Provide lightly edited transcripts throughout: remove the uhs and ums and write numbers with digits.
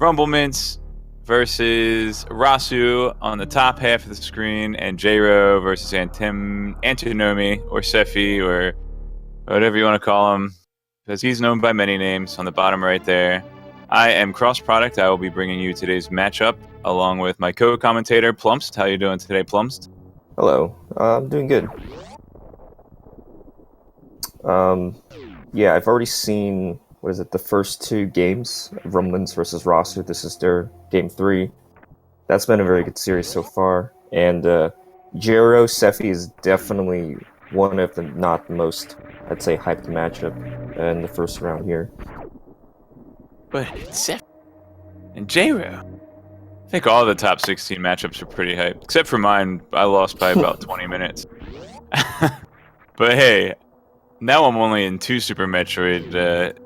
Rumbleminze versus Rossu on the top half of the screen, and J-Ro versus Antinomy or Sephi or whatever you want to call him, because he's known by many names on the bottom right there. I am Cross Product. I will be bringing you today's matchup along with my co-commentator Plumst. How you doing today, Plumst? Hello, I'm doing good. Yeah, I've already seen, the first two games of Rumbleminze versus Rossu. This is their game 3. That's been a very good series so far. And Jiro Sephi is definitely one of the not the most, I'd say, hyped matchup in the first round here. But Sephi and J-Ro, I think all the top 16 matchups are pretty hyped, except for mine. I lost by about 20 minutes. But hey, now I'm only in 2 Super Metroid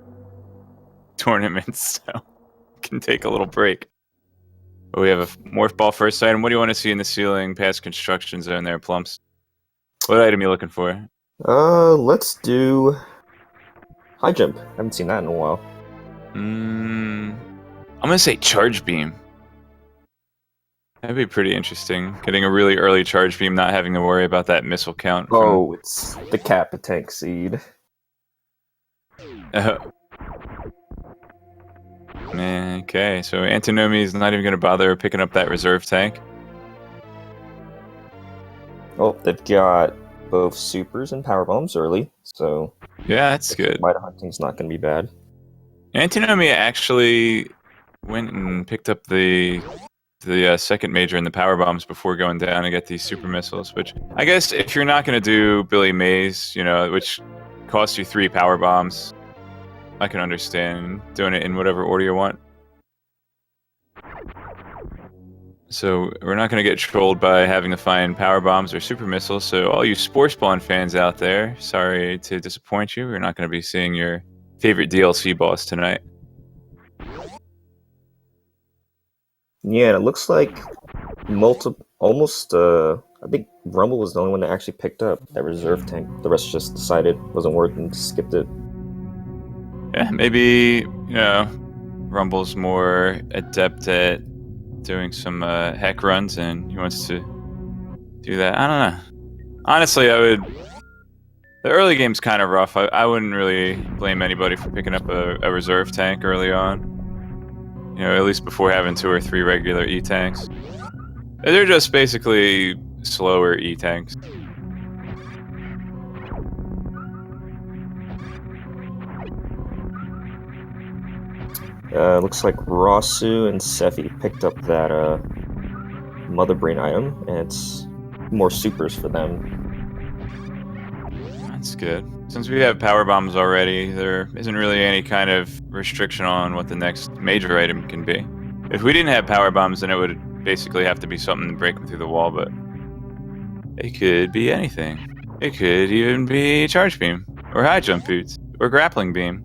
tournaments, so I can take a little break. But we have a Morph Ball first item. What do you want to see in the ceiling past construction zone there, Plumps? What item are you looking for? Let's do high jump. I haven't seen that in a while. I'm gonna say charge beam. That'd be pretty interesting. Getting a really early charge beam, not having to worry about that missile count. Oh, it's the Kappa tank seed. Man, okay, so Antinomy is not even going to bother picking up that reserve tank. Oh, they've got both supers and power bombs early, so yeah, that's good. Might hunting's not going to be bad. Antinomy actually went and picked up the second major in the power bombs before going down to get these super missiles, which I guess if you're not going to do Billy Mays, which costs you 3 power bombs, I can understand doing it in whatever order you want. So we're not going to get trolled by having to find power bombs or super missiles. So all you Spore Spawn fans out there, sorry to disappoint you. We're not going to be seeing your favorite DLC boss tonight. Yeah, it looks like I think Rumble was the only one that actually picked up that reserve tank. The rest just decided wasn't working and skipped it. Yeah, maybe, Rumble's more adept at doing some heck runs and he wants to do that. I don't know. Honestly, the early game's kind of rough. I wouldn't really blame anybody for picking up a reserve tank early on. At least before having 2 or 3 regular E-tanks. They're just basically slower E-tanks. Looks like Rossu and Sephi picked up that Mother Brain item, and it's more supers for them. That's good. Since we have power bombs already, there isn't really any kind of restriction on what the next major item can be. If we didn't have power bombs, then it would basically have to be something to break them through the wall, but it could be anything. It could even be charge beam, or high jump boots, or grappling beam.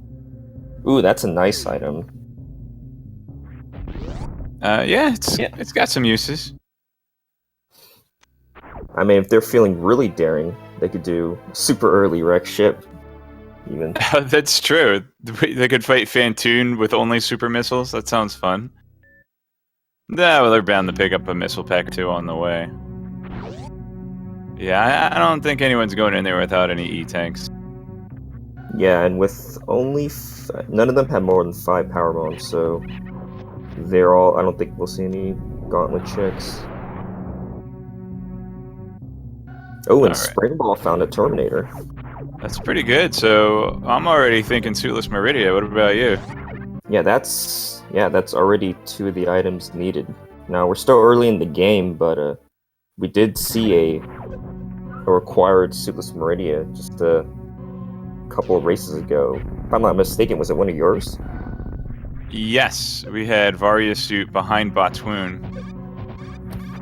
Ooh, that's a nice item. It's got some uses. I mean, if they're feeling really daring, they could do super early wreck ship, even. That's true. They could fight Fantoon with only super missiles. That sounds fun. No, they're bound to pick up a missile pack too on the way. Yeah, I don't think anyone's going in there without any E-tanks. Yeah, and with only none of them have more than 5 power bombs, so they're all. I don't think we'll see any gauntlet checks. Oh, and Spring Ball found a Terminator. That's pretty good. So I'm already thinking Suitless Maridia. What about you? Yeah, that's already 2 of the items needed. Now we're still early in the game, but we did see a required Suitless Maridia just a couple of races ago. If I'm not mistaken, was it one of yours? Yes, we had Varia suit behind Batwoon.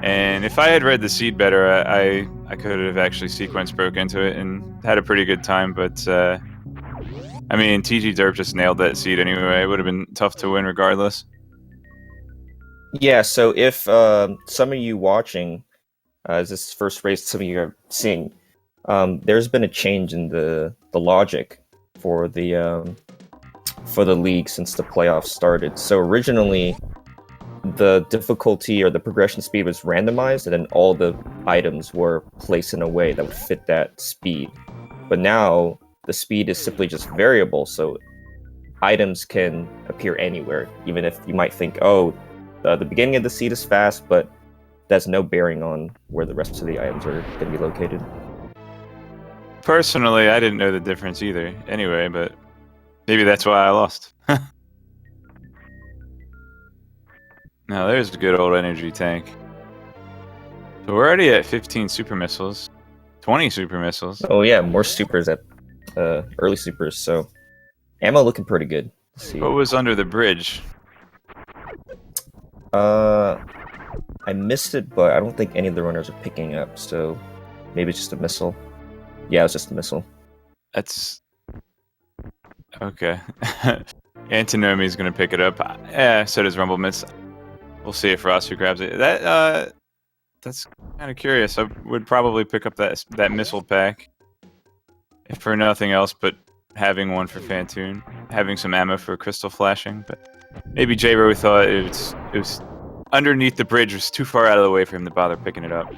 And if I had read the seed better, I could have actually sequence broke into it and had a pretty good time, but I mean, TG Derp just nailed that seed anyway. It would have been tough to win regardless. Yeah, so if some of you watching, as this first race some of you are seeing, there's been a change in the logic for the league since the playoffs started. So originally, the difficulty or the progression speed was randomized, and then all the items were placed in a way that would fit that speed. But now the speed is simply just variable, so items can appear anywhere, even if you might think, oh, the beginning of the seed is fast, but that's no bearing on where the rest of the items are going to be located. Personally, I didn't know the difference either. Anyway, but maybe that's why I lost. Now there's a good old energy tank. So we're already at 15 super missiles, 20 super missiles. Oh yeah, more supers at early supers. So ammo looking pretty good. Let's see. What was under the bridge? I missed it, but I don't think any of the runners are picking up. So maybe it's just a missile. Yeah, it's just a missile. That's okay. Antinomy is gonna pick it up. Yeah, so does Rumbleminze. We'll see if Rossu grabs it. That's kind of curious. I would probably pick up that missile pack, if for nothing else, but having one for Fantoon, having some ammo for crystal flashing. But maybe J-Ro thought it was underneath the bridge, was too far out of the way for him to bother picking it up.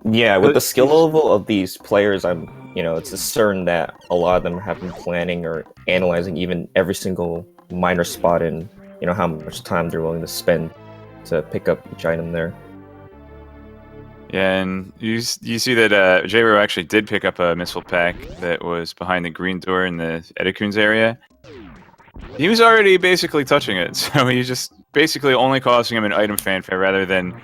Yeah, with the skill level of these players, it's certain that a lot of them have been planning or analyzing even every single minor spot and how much time they're willing to spend to pick up each item there. Yeah, and you see that J-Ro actually did pick up a missile pack that was behind the green door in the Edicoon's area. He was already basically touching it, so he's just basically only costing him an item fanfare rather than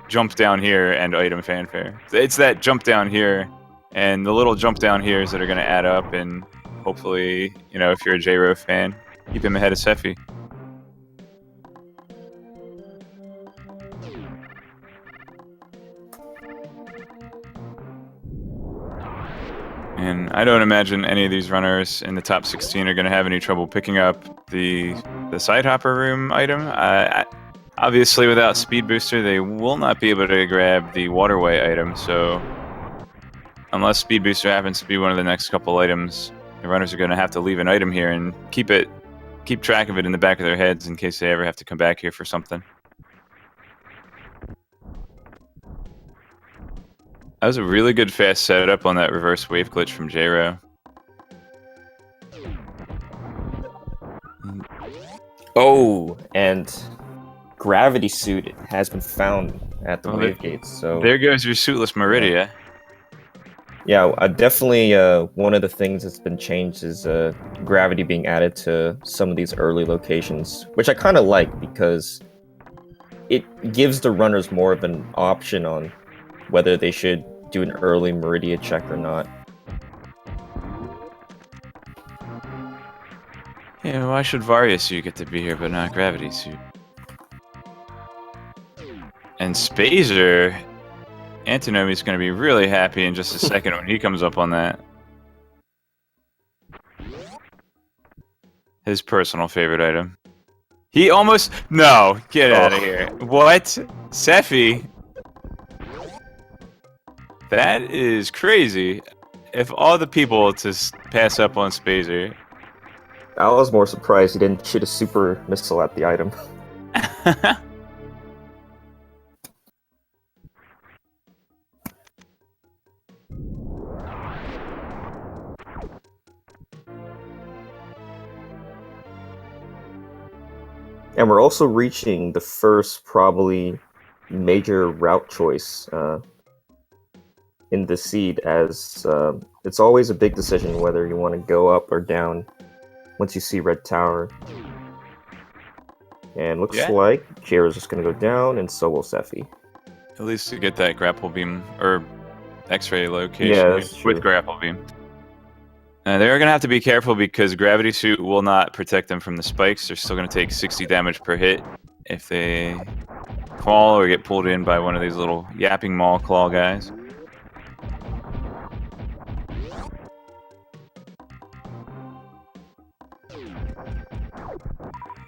jump down here and item fanfare. It's that jump down here and the little jump down heres that are going to add up, and hopefully, if you're a J-Ro fan, keep him ahead of Sephi. And I don't imagine any of these runners in the top 16 are going to have any trouble picking up the side hopper room item. Obviously, without speed booster, they will not be able to grab the waterway item. So, unless speed booster happens to be one of the next couple items, the runners are going to have to leave an item here and keep track of it in the back of their heads in case they ever have to come back here for something. That was a really good fast setup on that reverse wave glitch from J-Ro. Oh, and gravity suit has been found at the wave gates. So there goes your suitless Maridia. Yeah, definitely one of the things that's been changed is gravity being added to some of these early locations, which I kind of like because it gives the runners more of an option on whether they should do an early Maridia check or not. Yeah, why should Varia suit get to be here but not Gravity suit? And Spazer, Antinomy's going to be really happy in just a second when he comes up on that. His personal favorite item. He almost... No, get out of here. What? Sephi? That is crazy. If all the people to pass up on Spazer. I was more surprised he didn't shoot a super missile at the item. And we're also reaching the first, probably, major route choice in the seed, as it's always a big decision whether you want to go up or down once you see Red Tower. And looks like J-Ro's just going to go down, and so will Sephi. At least to get that grapple beam, or X-ray location with grapple beam. They're going to have to be careful because Gravity Suit will not protect them from the spikes. They're still going to take 60 damage per hit if they fall or get pulled in by one of these little yapping maw claw guys.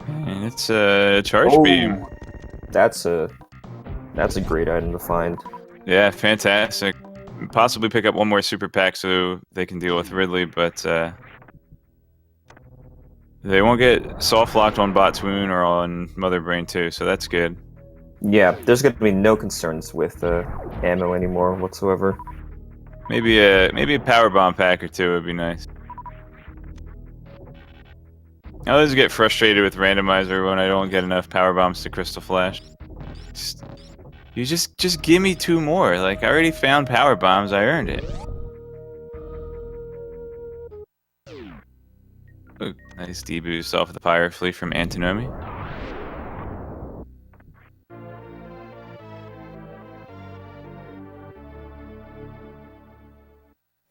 And it's a charge beam. That's a great item to find. Yeah, fantastic. Possibly pick up one more super pack so they can deal with Ridley, but they won't get soft locked on Bot's Wound or on Mother Brain too, so that's good. Yeah, there's gonna be no concerns with ammo anymore whatsoever. Maybe a power bomb pack or two would be nice. I always get frustrated with Randomizer when I don't get enough power bombs to Crystal Flash. Just give me 2 more. Like, I already found power bombs. I earned it. Ooh, nice deboost off of the Fire Fleet from Antinomy.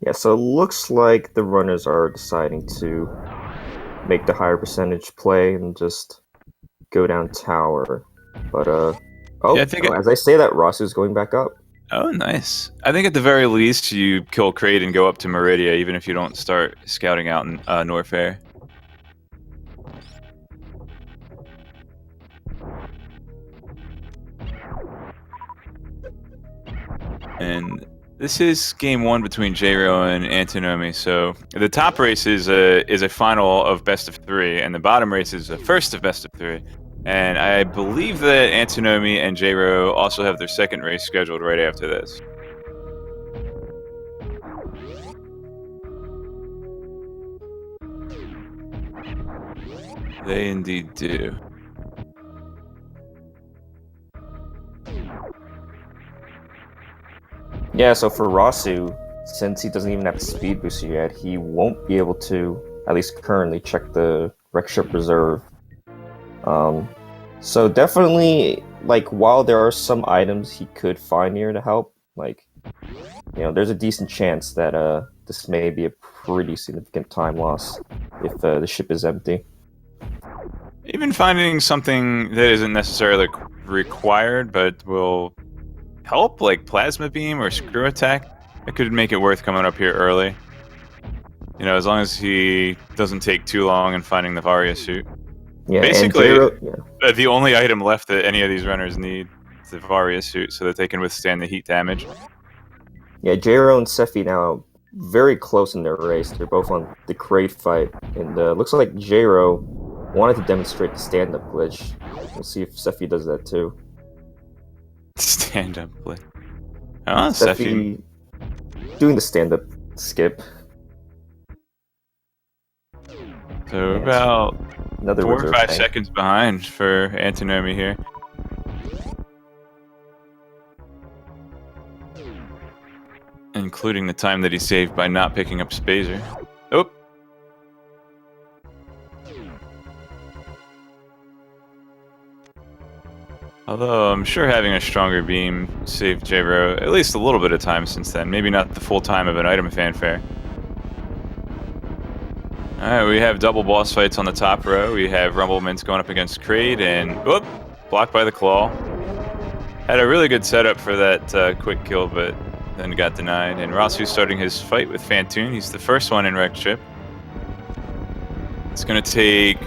Yeah, so it looks like the runners are deciding to make the higher percentage play and just go down tower. But Yeah, I think as I say that, Rossu's going back up. Oh, nice. I think at the very least you kill Kraid and go up to Maridia, even if you don't start scouting out in Norfair. And this is game 1 between J-Ro and Antinomy. So the top race is a final of best of 3, and the bottom race is a first of best of 3. And I believe that Antinomy and J-Ro also have their second race scheduled right after this. They indeed do. Yeah, so for Rossu, since he doesn't even have the speed booster yet, he won't be able to, at least currently, check the wreck ship reserve. So definitely, like, while there are some items he could find here to help, like, there's a decent chance that this may be a pretty significant time loss if the ship is empty. Even finding something that isn't necessarily required but will help, like Plasma Beam or Screw Attack, it could make it worth coming up here early. As long as he doesn't take too long in finding the Varia suit. Yeah, basically, and the only item left that any of these runners need is the Varia suit so that they can withstand the heat damage. Yeah, J-Ro and Sephi now very close in their race. They're both on the Kraid fight, and looks like J-Ro wanted to demonstrate the stand-up glitch. We'll see if Sephi does that too. Stand-up glitch. Oh, Sephi doing the stand-up skip. So about another 4 or 5 tank. seconds behind for Antinomy here. Including the time that he saved by not picking up Spazer. Oh! Although I'm sure having a stronger beam saved J-Ro at least a little bit of time since then. Maybe not the full time of an item fanfare. Alright, we have double boss fights on the top row. We have Rumbleminze going up against Kraid, and whoop! Blocked by the claw. Had a really good setup for that quick kill, but then got denied. And Rossu's starting his fight with Fantoon. He's the first one in wrecked ship. It's going to take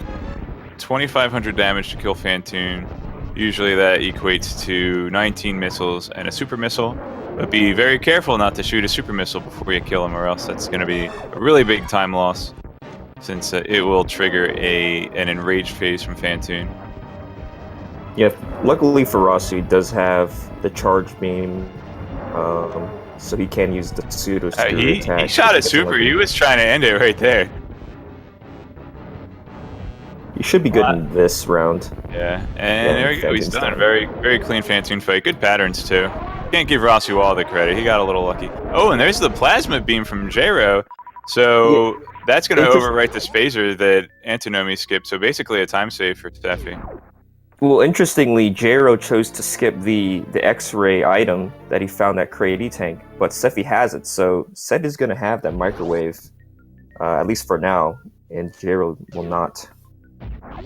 2,500 damage to kill Fantoon. Usually that equates to 19 missiles and a super missile. But be very careful not to shoot a super missile before you kill him, or else that's going to be a really big time loss, since it will trigger an enraged phase from Fantoon. Yeah, luckily for Rossu, he does have the charge beam, so he can use the pseudo attack. He shot a super. He was trying to end it right there. You should be good in this round. Yeah, and there we go. He's done. Very, very clean Fantoon fight. Good patterns too. Can't give Rossu all the credit. He got a little lucky. Oh, and there's the plasma beam from J-Ro. So yeah, that's going to overwrite the Spazer that Antinomy skipped. So basically a time save for Sephi. Well, interestingly, J-Ro chose to skip the X-ray item that he found at Kraid tank, but Sephi has it. So Seth is going to have that microwave, at least for now, and J-Ro will not.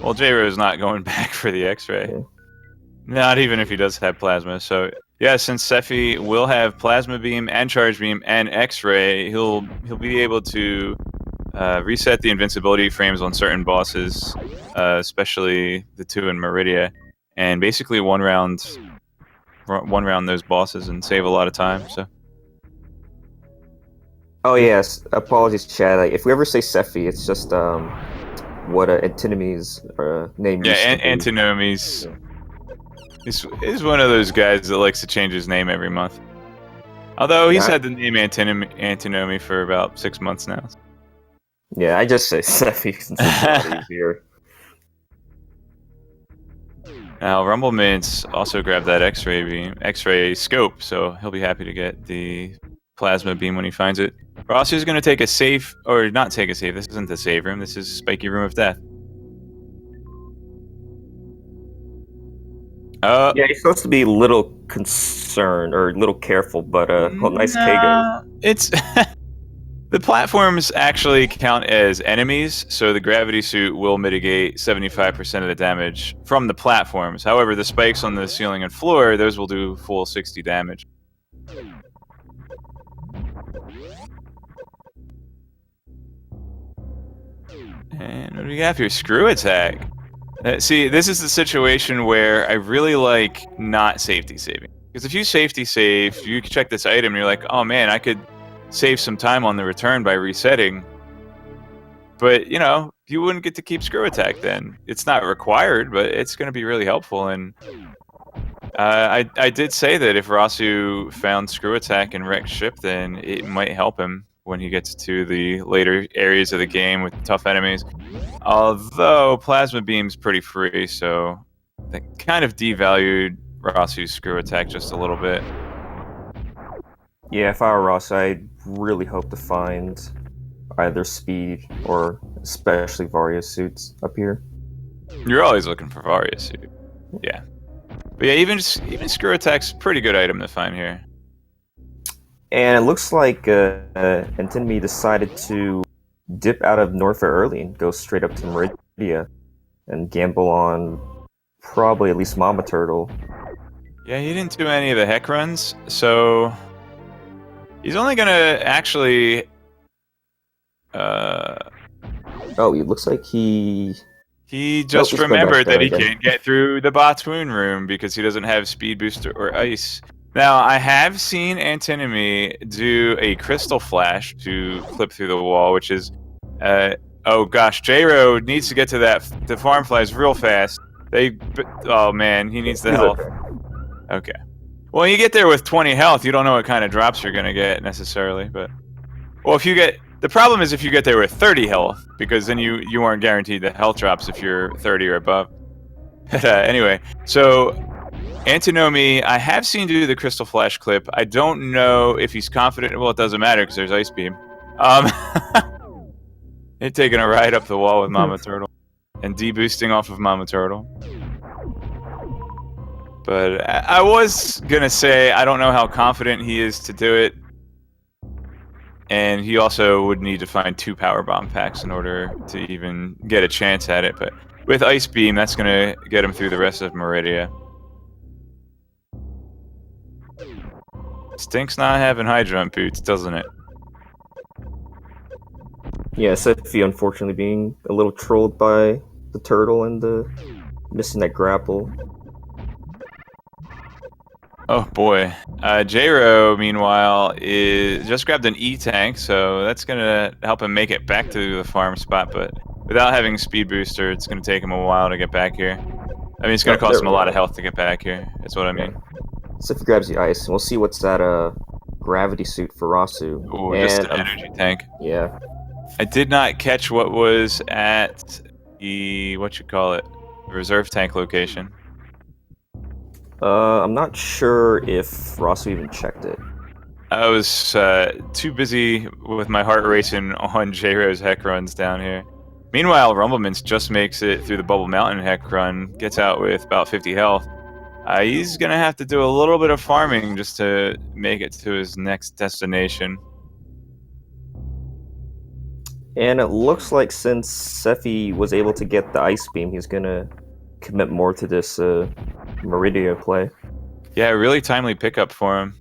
Well, J-Ro is not going back for the X-ray. Yeah. Not even if he does have plasma. So yeah, since Sephi will have plasma beam and charge beam and X-ray, he'll be able to reset the invincibility frames on certain bosses, especially the 2 in Maridia, and basically one round those bosses and save a lot of time. So. Oh yes, apologies, Chad. Like, if we ever say Sephi, it's just what Antinomy's name. Yeah, Antinomy's. He's one of those guys that likes to change his name every month. Although he's Yeah, had the name Antinomy for about 6 months now. yeah, I just say Sephi since it's a lot easier. Now, Rumbleminze also grabbed that X-ray scope, so he'll be happy to get the plasma beam when he finds it. Rossu's going to take a safe, or not take a safe. This isn't the save room. This is Spiky Room of Death. Yeah, he's supposed to be a little concerned or a little careful, but well, nice K goes. It's the platforms actually count as enemies, so the gravity suit will mitigate 75% of the damage from the platforms. However, the spikes on the ceiling and floor, those will do full 60 damage. And what do we got here? Screw attack. See, this is the situation where I really like not safety saving. Because if you safety save, you check this item and you're like, oh man, I could save some time on the return by resetting. But, you know, you wouldn't get to keep screw attack then. It's not required, but it's going to be really helpful. And I did say that if Rossu found screw attack and wrecked ship, then it might help him when he gets to the later areas of the game with tough enemies. Although Plasma Beam's pretty free, so that kind of devalued Rossu's screw attack just a little bit. Yeah, if I were Ross, I'd really hope to find either speed or especially Varia suits up here. You're always looking for Varia suit. Yeah. But yeah, even screw attack's a pretty good item to find here. And it looks like Antinomy decided to dip out of Norfair early and go straight up to Maridia and gamble on probably at least Mama Turtle. Yeah, he didn't do any of the heck runs, so he's only gonna actually. Oh, it looks like he just let's go remembered back that he there again. can't get through the Batoon room because he doesn't have speed booster or ice. Now, I have seen Antinomy do a crystal flash to clip through the wall, which is, oh gosh, J-Ro needs to get to the farm flies real fast. Oh man, he needs the He's health. Okay. Well, when you get there with 20 health, you don't know what kind of drops you're gonna get necessarily, but well, the problem is if you get there with 30 health, because then you aren't guaranteed the health drops if you're 30 or above. Anyway, so Antinomy, I have seen do the crystal flash clip. I don't know if he's confident. Well, it doesn't matter because there's ice beam. They're taking a ride up the wall with Mama Turtle and deboosting off of Mama Turtle. But I was gonna say I don't know how confident he is to do it, and he also would need to find 2 power bomb packs in order to even get a chance at it. But with ice beam, that's gonna get him through the rest of Maridia. Stinks not having high jump boots, doesn't it? Yeah, Sephi unfortunately being a little trolled by the turtle and missing that grapple. Oh boy. J-Ro, meanwhile, is just grabbed an E-tank, so that's gonna help him make it back to the farm spot, but without having speed booster, it's gonna take him a while to get back here. I mean, it's gonna cost him a lot of health to get back here, that's what I mean. Sephi grabs the ice, and we'll see what's that gravity suit for Rossu. Ooh, just an energy tank. Yeah. I did not catch what was at the, reserve tank location. I'm not sure if Rossu even checked it. I was too busy with my heart racing on J-Ro's heck runs down here. Meanwhile, Rumbleminze just makes it through the Bubble Mountain heck run, gets out with about 50 health. He's going to have to do a little bit of farming just to make it to his next destination. And it looks like since Sephi was able to get the ice beam, he's going to commit more to this Maridia play. Yeah, really timely pickup for him.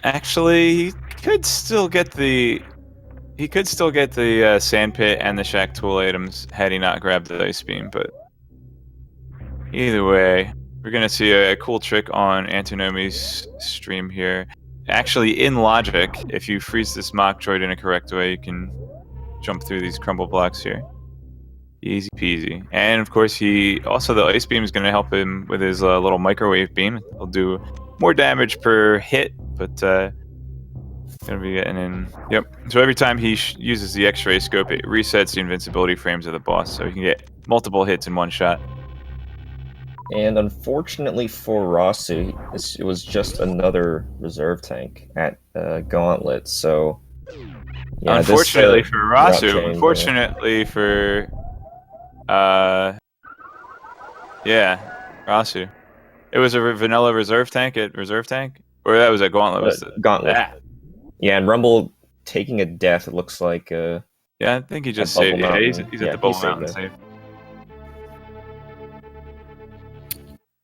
Actually, he could still get the sand pit and the shack tool items had he not grabbed the ice beam, but either way, we're gonna see a cool trick on Antinomy's stream here. Actually, in logic, if you freeze this mock droid in a correct way, you can jump through these crumble blocks here. Easy peasy. And of course, the ice beam is going to help him with his little microwave beam. He'll do more damage per hit, but going to be getting in. Yep. So every time he uses the X-ray scope, it resets the invincibility frames of the boss, so he can get multiple hits in one shot. And unfortunately for Rossu, it was just another reserve tank at Gauntlet. So yeah, unfortunately for Rossu, chain, unfortunately for Rossu. It was a vanilla reserve tank at reserve tank, or that was a Gauntlet. Gauntlet. Yeah, and Rumble taking a death. It looks like. Yeah, I think he just saved. Yeah, he's at the Bubble Mountain save.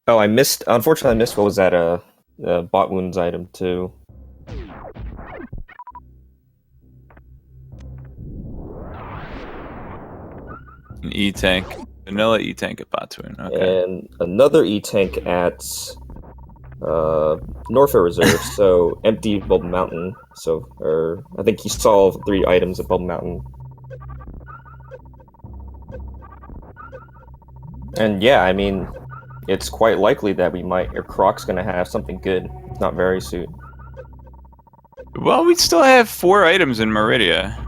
Oh, I missed. Unfortunately, I missed what was that bot wounds item too. An E-tank. Vanilla E-tank at Botwin. Okay. And another E-tank at Norfair Reserve, so empty Bubble Mountain. So, I think he saw 3 items at Bubble Mountain. And yeah, I mean, it's quite likely that Croc's gonna have something good, if not very soon. Well, we still have 4 items in Maridia.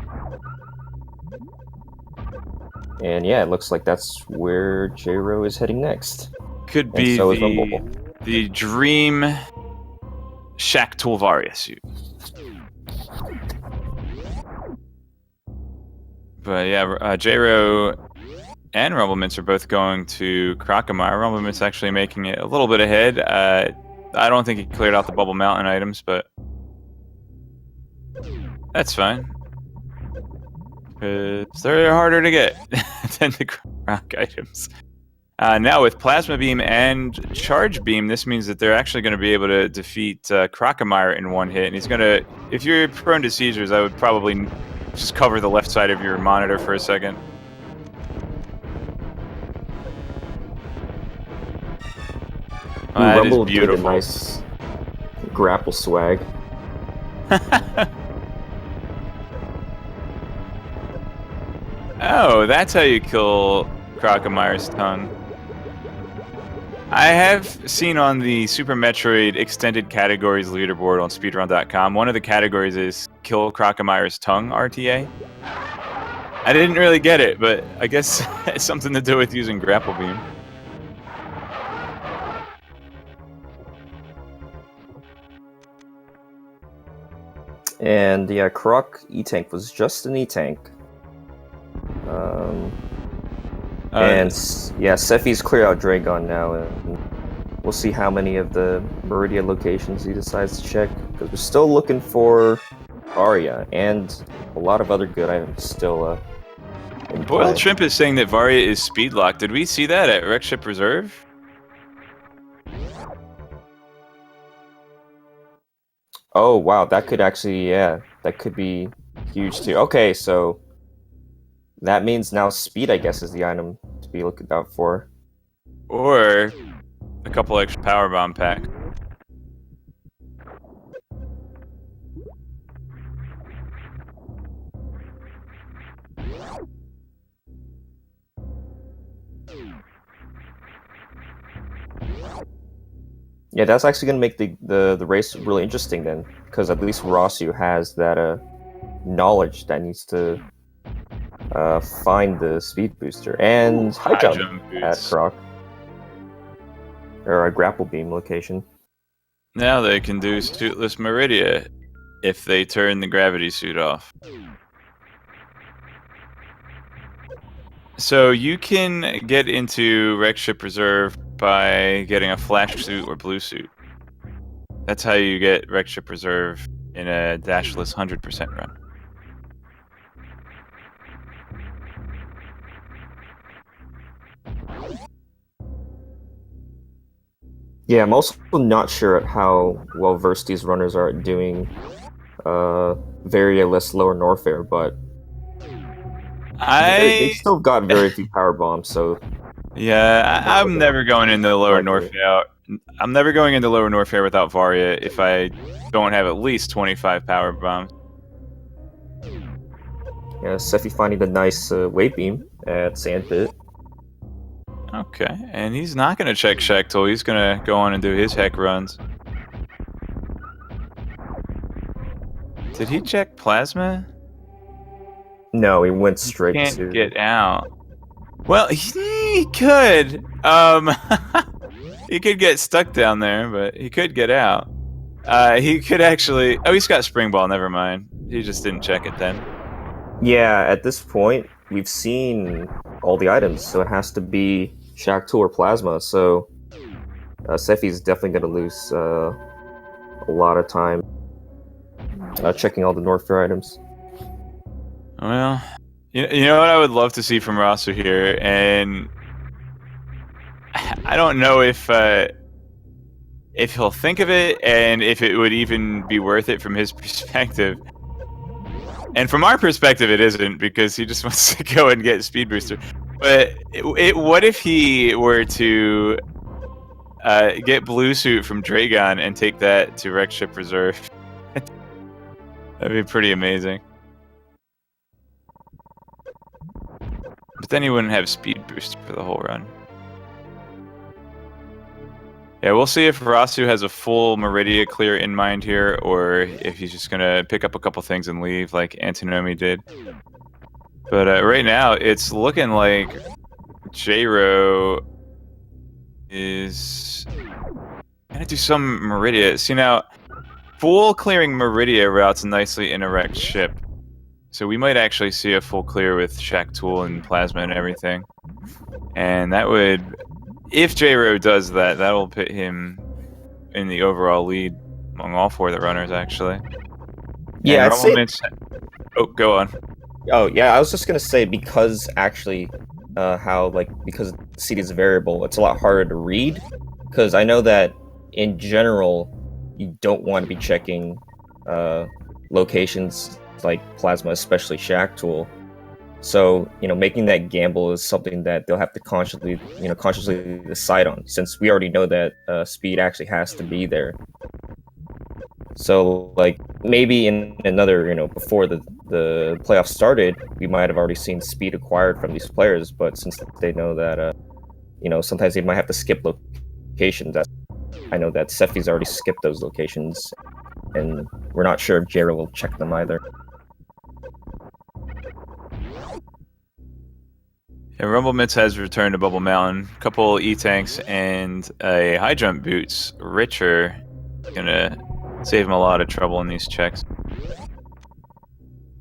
And yeah, it looks like that's where J-Ro is heading next. Could be so the Dream Shaq Tulvaria suit. But yeah, J-Ro and Rumbleminze are both going to Ranomizer. Rumbleminze actually making it a little bit ahead. I don't think he cleared out the Bubble Mountain items, but that's fine. Because they're harder to get than the rock items. Now with Plasma Beam and Charge Beam, this means that they're actually going to be able to defeat Ranomizer in one hit. And he's going to, if you're prone to seizures, I would probably just cover the left side of your monitor for a second. Rumble did a nice grapple swag. Oh, that's how you kill Ranomizer's tongue. I have seen on the Super Metroid Extended Categories leaderboard on speedrun.com, one of the categories is Kill Ranomizer's Tongue RTA. I didn't really get it, but I guess it's something to do with using Grapple Beam. And yeah, Croc E-Tank was just an E-Tank. And yeah, Sephi's clear out Dragon now, and we'll see how many of the Maridia locations he decides to check, because we're still looking for Varia and a lot of other good items still in play. Boiled Shrimp is saying that Varia is speed locked. Did we see that at Wreck Ship Reserve? Oh wow, that could actually, yeah, that could be huge too. Okay, so that means now speed, I guess, is the item to be looking out for. Or a couple extra power bomb pack. Yeah, that's actually going to make the race really interesting then, because at least Rossu has that knowledge that needs to find the speed booster and high jump at Croc, or a grapple beam location. Now they can do suitless Maridia if they turn the gravity suit off. So you can get into Wreck Ship Reserve by getting a flash suit or blue suit. That's how you get Wreck Ship Reserve in a dashless 100% run. Yeah, I'm also not sure at how well versed these runners are at doing Varia-less lower Norfair, but they still got very few power bombs, so yeah, I'm never going into lower Norfair. I'm never going into lower Norfair without Varia if I don't have at least 25 power bombs. Yeah, Sephi finding the nice wave beam, at Sandpit. Okay, and he's not going to check Shack Tool. He's going to go on and do his heck runs. Did he check Plasma? No, he went straight Can't to. get out. Well, he could. He could get stuck down there, but he could get out. He could actually. Oh, he's got Spring Ball. Never mind. He just didn't check it then. Yeah, at this point, we've seen all the items, so it has to be Shack Tool or Plasma. So Sephi's definitely going to lose a lot of time checking all the North Fair items. Well, you know what I would love to see from Rossu here, and I don't know if he'll think of it and if it would even be worth it from his perspective. And from our perspective, it isn't, because he just wants to go and get Speed Booster. But what if he were to get Blue Suit from Dragon and take that to Wreck Ship Reserve? That'd be pretty amazing. But then he wouldn't have Speed Boost for the whole run. Yeah, we'll see if Rossu has a full Maridia clear in mind here, or if he's just gonna pick up a couple things and leave like Antinomy did. But right now, it's looking like J-Ro is gonna do some Maridia. See now, full clearing Maridia routes nicely in a wrecked ship. So we might actually see a full clear with Shack Tool and Plasma and everything. And that would, if J-Ro does that, that'll put him in the overall lead among all four of the runners, actually. Yeah, and I'd say... Oh, go on. Oh, yeah, I was just going to say, because actually, because seed is a variable, it's a lot harder to read. Because I know that, in general, you don't want to be checking locations like Plasma, especially Shack Tool. So, making that gamble is something that they'll have to consciously decide on, since we already know that speed actually has to be there. So, maybe in another, before the playoffs started, we might have already seen speed acquired from these players, but since they know that, sometimes they might have to skip locations. I know that Sephi's already skipped those locations, and we're not sure if J-Ro will check them either. Yeah, Rumbleminze has returned to Bubble Mountain. A couple E-Tanks and a high jump boots. Richer gonna save him a lot of trouble in these checks.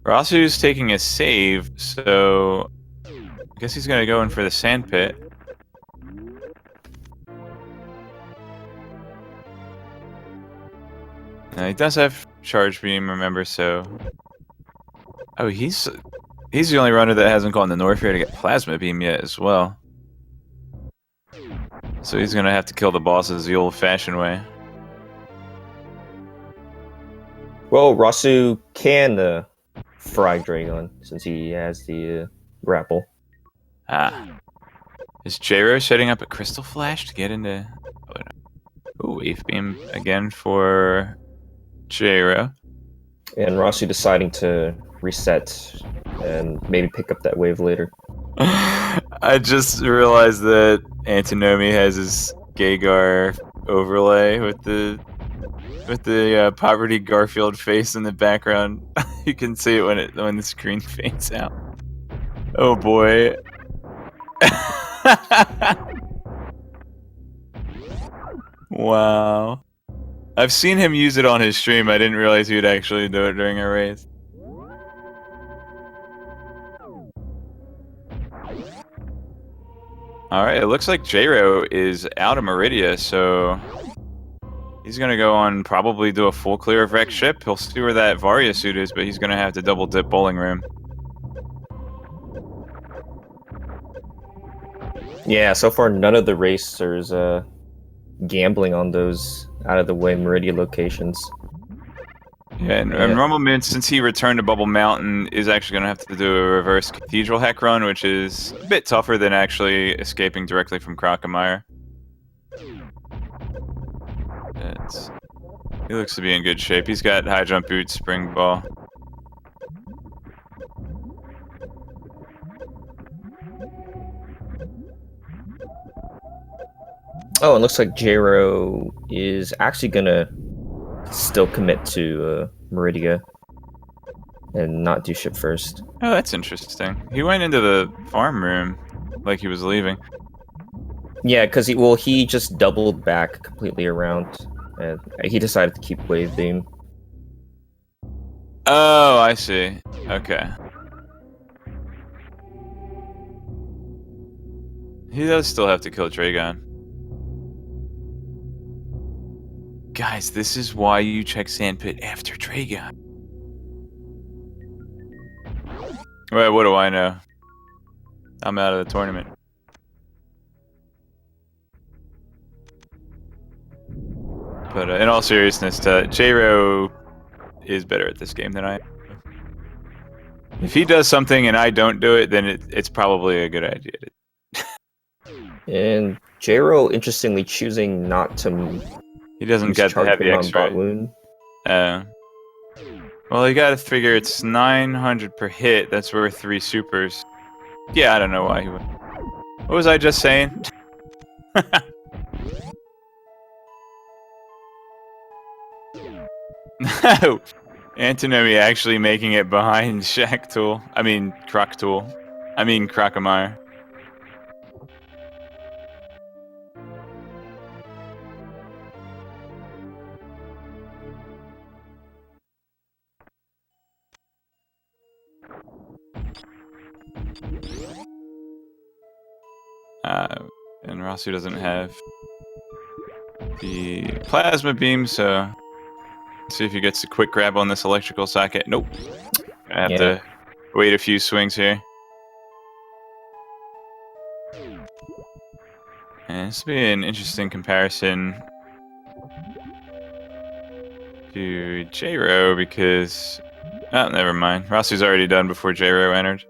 Rossu's taking a save, so I guess he's gonna go in for the sand pit. Now, he does have charge beam, remember, so... Oh, he's the only runner that hasn't gone to North here to get plasma beam yet as well. So he's gonna have to kill the bosses the old-fashioned way. Well, Rossu can fry Dragon since he has the grapple. Ah. Is J-Ro setting up a Crystal Flash to get into... Oh, no. Ooh, Wave Beam again for J-Ro. And Rossu deciding to reset and maybe pick up that wave later. I just realized that Antinomy has his Gagar overlay with the Poverty Garfield face in the background. You can see it when the screen fades out. Oh boy. Wow. I've seen him use it on his stream. I didn't realize he would actually do it during a race. Alright, it looks like J-Ro is out of Maridia, so he's gonna go on, probably do a full clear of wrecked ship. He'll see where that Varia suit is, but he's gonna have to double dip bowling room. Yeah, so far none of the racers gambling on those out of the way Maridia locations. Yeah, and Rumbleminze, since he returned to Bubble Mountain, is actually going to have to do a reverse Cathedral Heck run, which is a bit tougher than actually escaping directly from Crocomire. He looks to be in good shape. He's got high jump boots, spring ball. Oh, it looks like Jero is actually gonna still commit to Maridia and not do ship first. Oh, that's interesting. He went into the farm room like he was leaving. Yeah, because he just doubled back completely around, and he decided to keep wave beam. Oh, I see. Okay. He does still have to kill Dragon. Guys, this is why you check Sandpit after Dragon. Well, what do I know? I'm out of the tournament. But in all seriousness, J-Ro is better at this game than I am. If he does something and I don't do it, then it's probably a good idea. And Jero, interestingly, choosing not to. He doesn't get the heavy X-ray. Well, you gotta figure it's 900 per hit. That's worth 3 supers. Yeah, I don't know why he would. What was I just saying? No! Antinomy actually making it behind Croc-Tool. I mean, Ranomizer. And Rossu doesn't have the plasma beam, so let's see if he gets a quick grab on this electrical socket. Nope. I have to wait a few swings here. And this will be an interesting comparison to J-Ro because... Oh, never mind. Rossu's already done before J-Ro entered.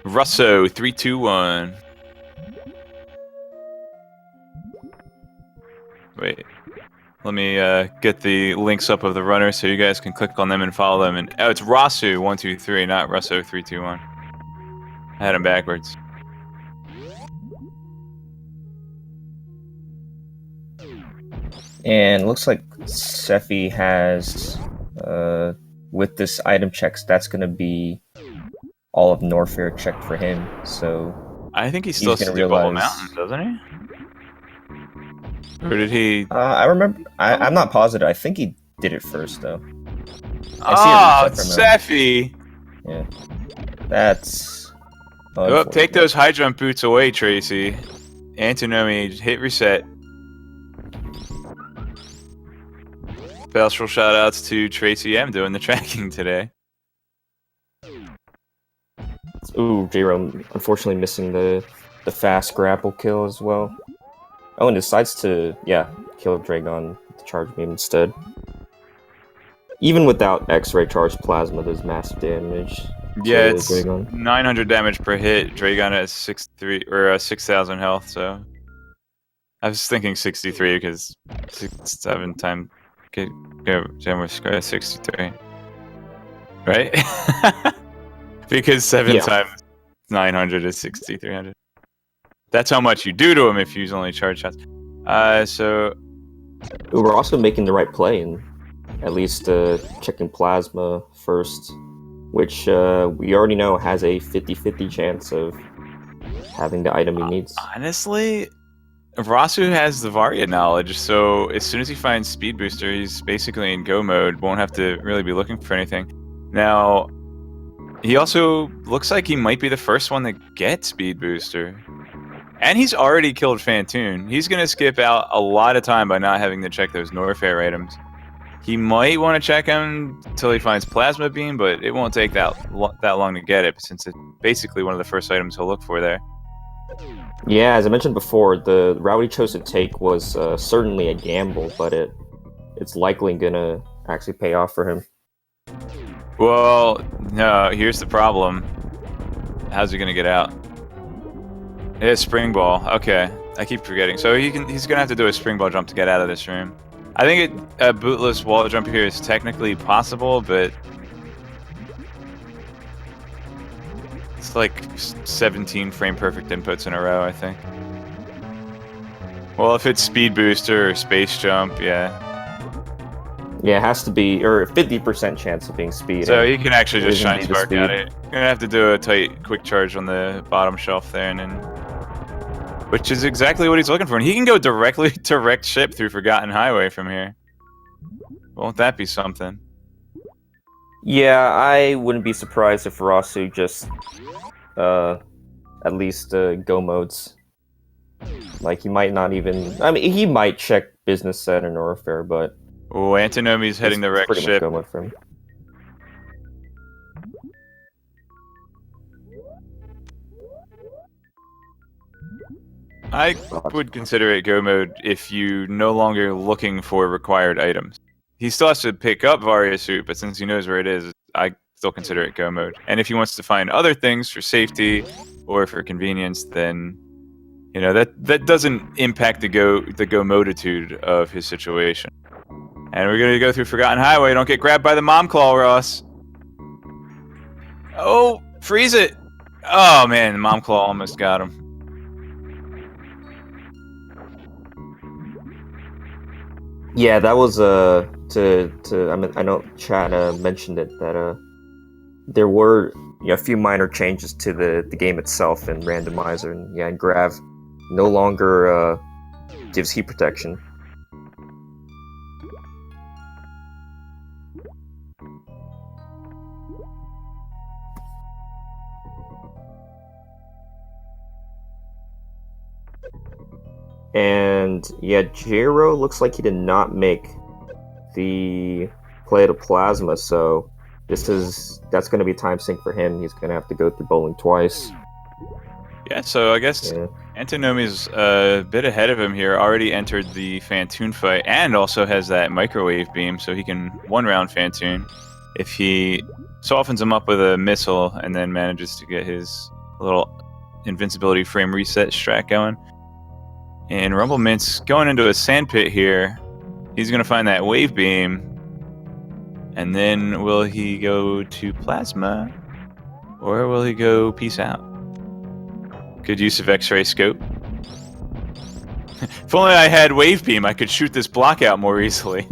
Russo, 3, 2, 1. Wait. Let me get the links up of the runners so you guys can click on them and follow them. And oh, it's Rossu, 1, 2, 3, not Russo, 3, 2, 1. I had him backwards. And it looks like Sephi has, with this item checks, that's going to be all of Norfair checked for him. So I think he still has to do Bubble Mountain, doesn't he? Or did he? I remember. I'm not positive. I think he did it first, though. Oh, Sephi! Yeah. That's... Oh, take those high jump boots away, Tracy. Antinomy, hit reset. Special shoutouts to Tracy M doing the tracking today. Ooh, J-Ro unfortunately missing the fast grapple kill as well. Oh, and decides to, kill Dragon with the charge beam instead. Even without X-ray charge plasma, does massive damage. Yeah, it's Dragon. 900 damage per hit. Dragon has 6,000 health, so... I was thinking 63 because 7 times... Gem was 63. Right? Because 7 times 900 is 6,300. That's how much you do to him if you use only charge shots. So... We're also making the right play and at least checking plasma first, which we already know has a 50-50 chance of having the item he needs. Honestly, Rossu has the Varia knowledge, so as soon as he finds Speed Booster, he's basically in go mode, won't have to really be looking for anything. Now, he also looks like he might be the first one to get Speed Booster. And he's already killed Fantoon. He's going to skip out a lot of time by not having to check those Norfair items. He might want to check them until he finds Plasma Beam, but it won't take that long to get it, since it's basically one of the first items he'll look for there. Yeah, as I mentioned before, the route he chose to take was certainly a gamble, but it's likely going to actually pay off for him. Well, no, here's the problem. How's he going to get out? Yeah, spring ball. Okay, I keep forgetting. So he's gonna have to do a spring ball jump to get out of this room. I think a bootless wall jump here is technically possible, but It's like 17 frame perfect inputs in a row, I think. Well, if it's speed booster or space jump, yeah. Yeah, it has to be, or 50% chance of being speed. So you can actually just It shine isn't the spark at speed. it. You're gonna have to do a tight quick charge on the bottom shelf there, and then, which is exactly what he's looking for. And he can go directly direct ship through Forgotten Highway from here. Won't that be something? Yeah, I wouldn't be surprised if Rossu just, at least go modes. Like, he might not even... I mean, he might check business set and Orfair, but... Oh, Antinomy's heading the wreck pretty ship. much go mode for him. I would consider it go mode if you no longer looking for required items. He still has to pick up Varia Suit, but since he knows where it is, I still consider it go mode. And if he wants to find other things for safety or for convenience, then you know that doesn't impact the go moditude of his situation. And we're gonna go through Forgotten Highway. Don't get grabbed by the mom claw, Ross. Oh, freeze it! Oh man, the mom claw almost got him. Yeah, that was I mean, I know Chad mentioned it that there were a few minor changes to the game itself and Randomizer, and Grav no longer gives heat protection. And yeah, Jiro looks like he did not make the play to plasma, so that's going to be time sink for him. He's going to have to go through bowling twice. Yeah, so I guess Antinomy's a bit ahead of him here. Already entered the Fantoon fight and also has that microwave beam, so he can one-round Fantoon if he softens him up with a missile and then manages to get his little invincibility frame reset strat going. And Rumbleminze going into a sandpit here. He's going to find that wave beam. And then will he go to plasma? Or will he go peace out? Good use of X-ray scope. If only I had wave beam, I could shoot this block out more easily.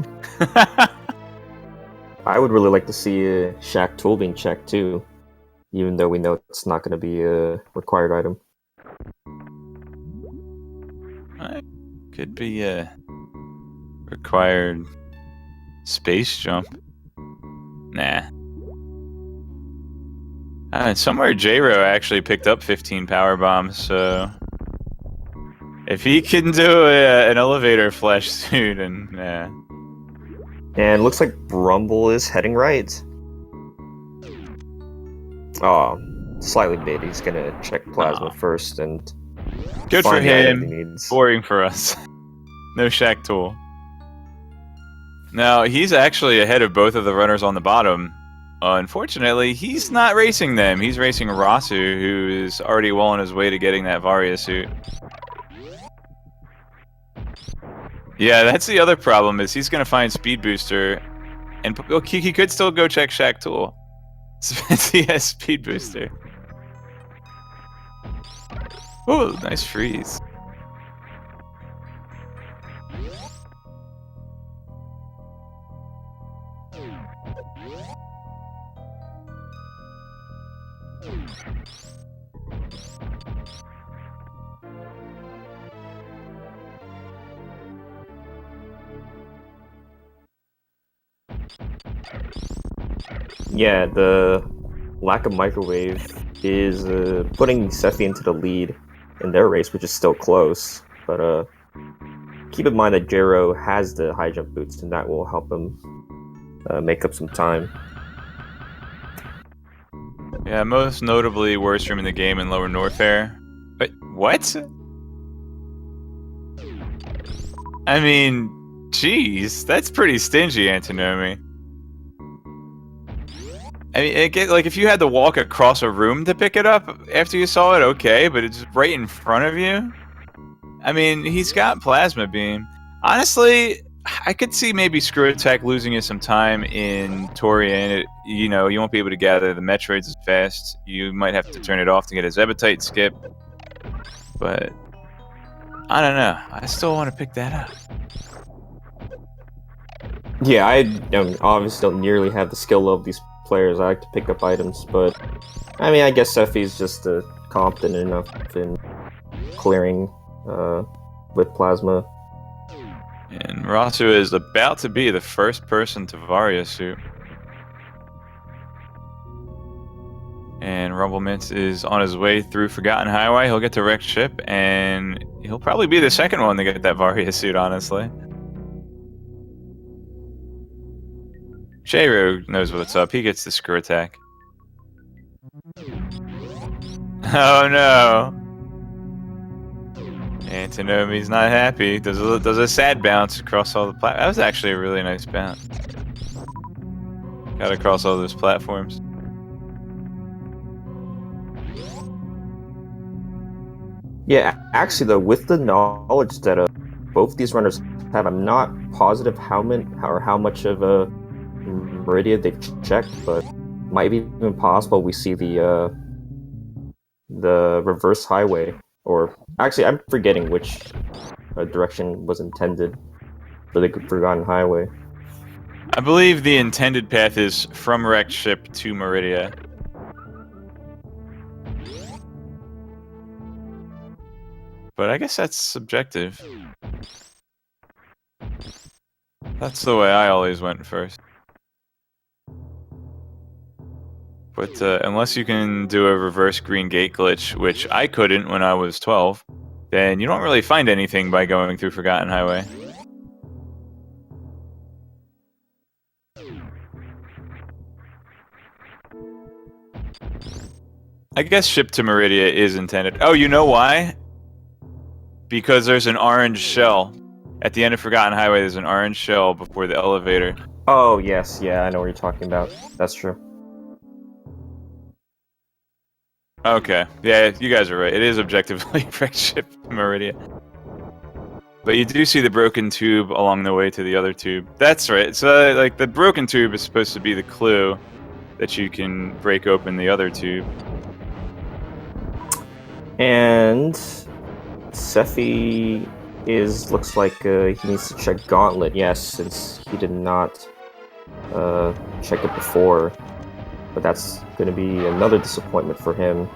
I would really like to see a Shack tool being checked too. Even though we know it's not going to be a required item. Could be a required space jump. Nah. Somewhere J-Ro actually picked up 15 power bombs, so if he can do an elevator flash suit, and yeah. And looks like Rumble is heading right. Oh, slightly bait. He's gonna check plasma first and. Good for him. Boring for us. No Shack tool. Now, he's actually ahead of both of the runners on the bottom. Unfortunately, he's not racing them. He's racing Rossu, who is already well on his way to getting that Varia suit. Yeah, that's the other problem, is he's going to find Speed Booster, and he could still go check Shack tool. Since he has Speed Booster. Oh, nice freeze. Yeah, the lack of microwave is putting Sephi into the lead in their race, which is still close. But keep in mind that Jero has the high jump boots, and that will help him make up some time. Yeah, most notably worst room in the game in Lower Norfair. But what? I mean, jeez, that's pretty stingy, Antinomy. I mean, like, if you had to walk across a room to pick it up after you saw it, okay, but it's right in front of you? I mean, he's got Plasma Beam. Honestly, I could see maybe Screw Attack losing you some time in Torian. You know, you won't be able to gather the Metroids as fast. You might have to turn it off to get a Zebetite skip. But I don't know. I still want to pick that up. Yeah, I obviously don't nearly have the skill of these players. I like to pick up items, but I mean, I guess Sephi's just competent enough in clearing with plasma. And Rossu is about to be the first person to Varia suit. And Rumbleminze is on his way through Forgotten Highway. He'll get to Wrecked Ship, and he'll probably be the second one to get that Varia suit, honestly. Shayro knows what's up. He gets the Screw Attack. Oh no! Antinomy's not happy. Does a sad bounce across all the platforms. That was actually a really nice bounce. Got across all those platforms. Yeah, actually though, with the knowledge that both these runners have, I'm not positive how much of a Maridia they've checked, but might be even possible we see the reverse highway, or actually I'm forgetting which direction was intended for the Forgotten Highway. I believe the intended path is from Wrecked Ship to Maridia. But I guess that's subjective. That's the way I always went first. But unless you can do a reverse green gate glitch, which I couldn't when I was 12, then you don't really find anything by going through Forgotten Highway. I guess Ship to Maridia is intended. Oh, you know why? Because there's an orange shell. At the end of Forgotten Highway, there's an orange shell before the elevator. Oh, yes, yeah, I know what you're talking about. That's true. Okay, yeah, you guys are right. It is objectively Wrecked Ship to Maridia. But you do see the broken tube along the way to the other tube. That's right. So, like, the broken tube is supposed to be the clue that you can break open the other tube. And Sephi looks like he needs to check Gauntlet, yes, since he did not check it before. But that's going to be another disappointment for him.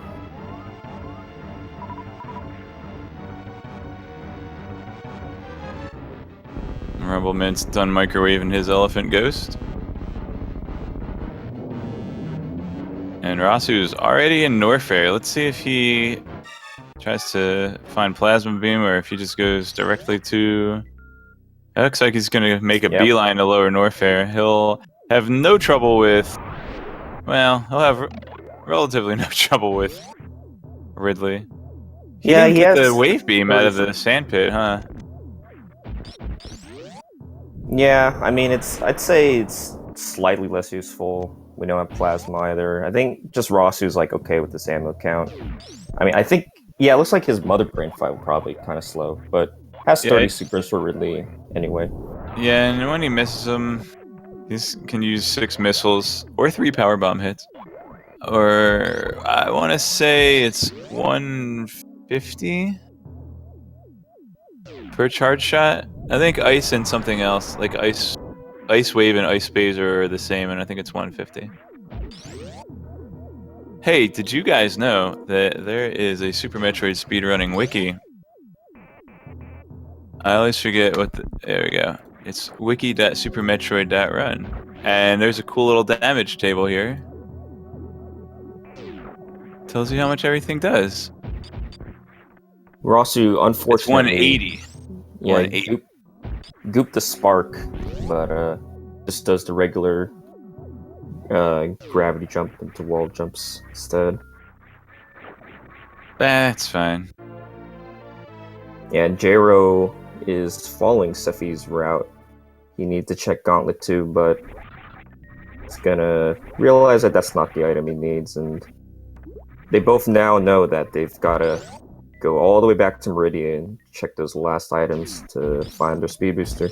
Rumbleminze done microwaving his elephant ghost. And Rossu's already in Norfair. Let's see if he tries to find Plasma Beam or if he just goes directly to... It looks like he's going to make a beeline to Lower Norfair. He'll have no trouble with... Well, he'll have relatively no trouble with Ridley. He didn't get the wave beam out of the sandpit, huh? Yeah, I mean, I'd say it's slightly less useful. We don't have Plasma either. I think just Rossu's like okay with this ammo count. I mean, I think, yeah, it looks like his Mother Brain fight will probably kind of slow, but has 30 supers for Ridley anyway. Yeah, and when he misses them, he can use 6 missiles or 3 power bomb hits. Or I want to say it's 150 per charge shot. I think ice and something else, like ice wave and ice phase are the same, and I think it's 150. Hey, did you guys know that there is a Super Metroid speedrunning wiki? I always forget what there we go. It's wiki.supermetroid.run. And there's a cool little damage table here. Tells you how much everything does. Rossu, unfortunately... It's 180. Yeah, 180. Goop the spark, but just does the regular gravity jump into wall jumps instead. That's fine. Yeah, Jero is following Sephi's route. He needs to check Gauntlet too, but he's gonna realize that that's not the item he needs, and they both now know that they've gotta go all the way back to Maridia and check those last items to find their speed booster.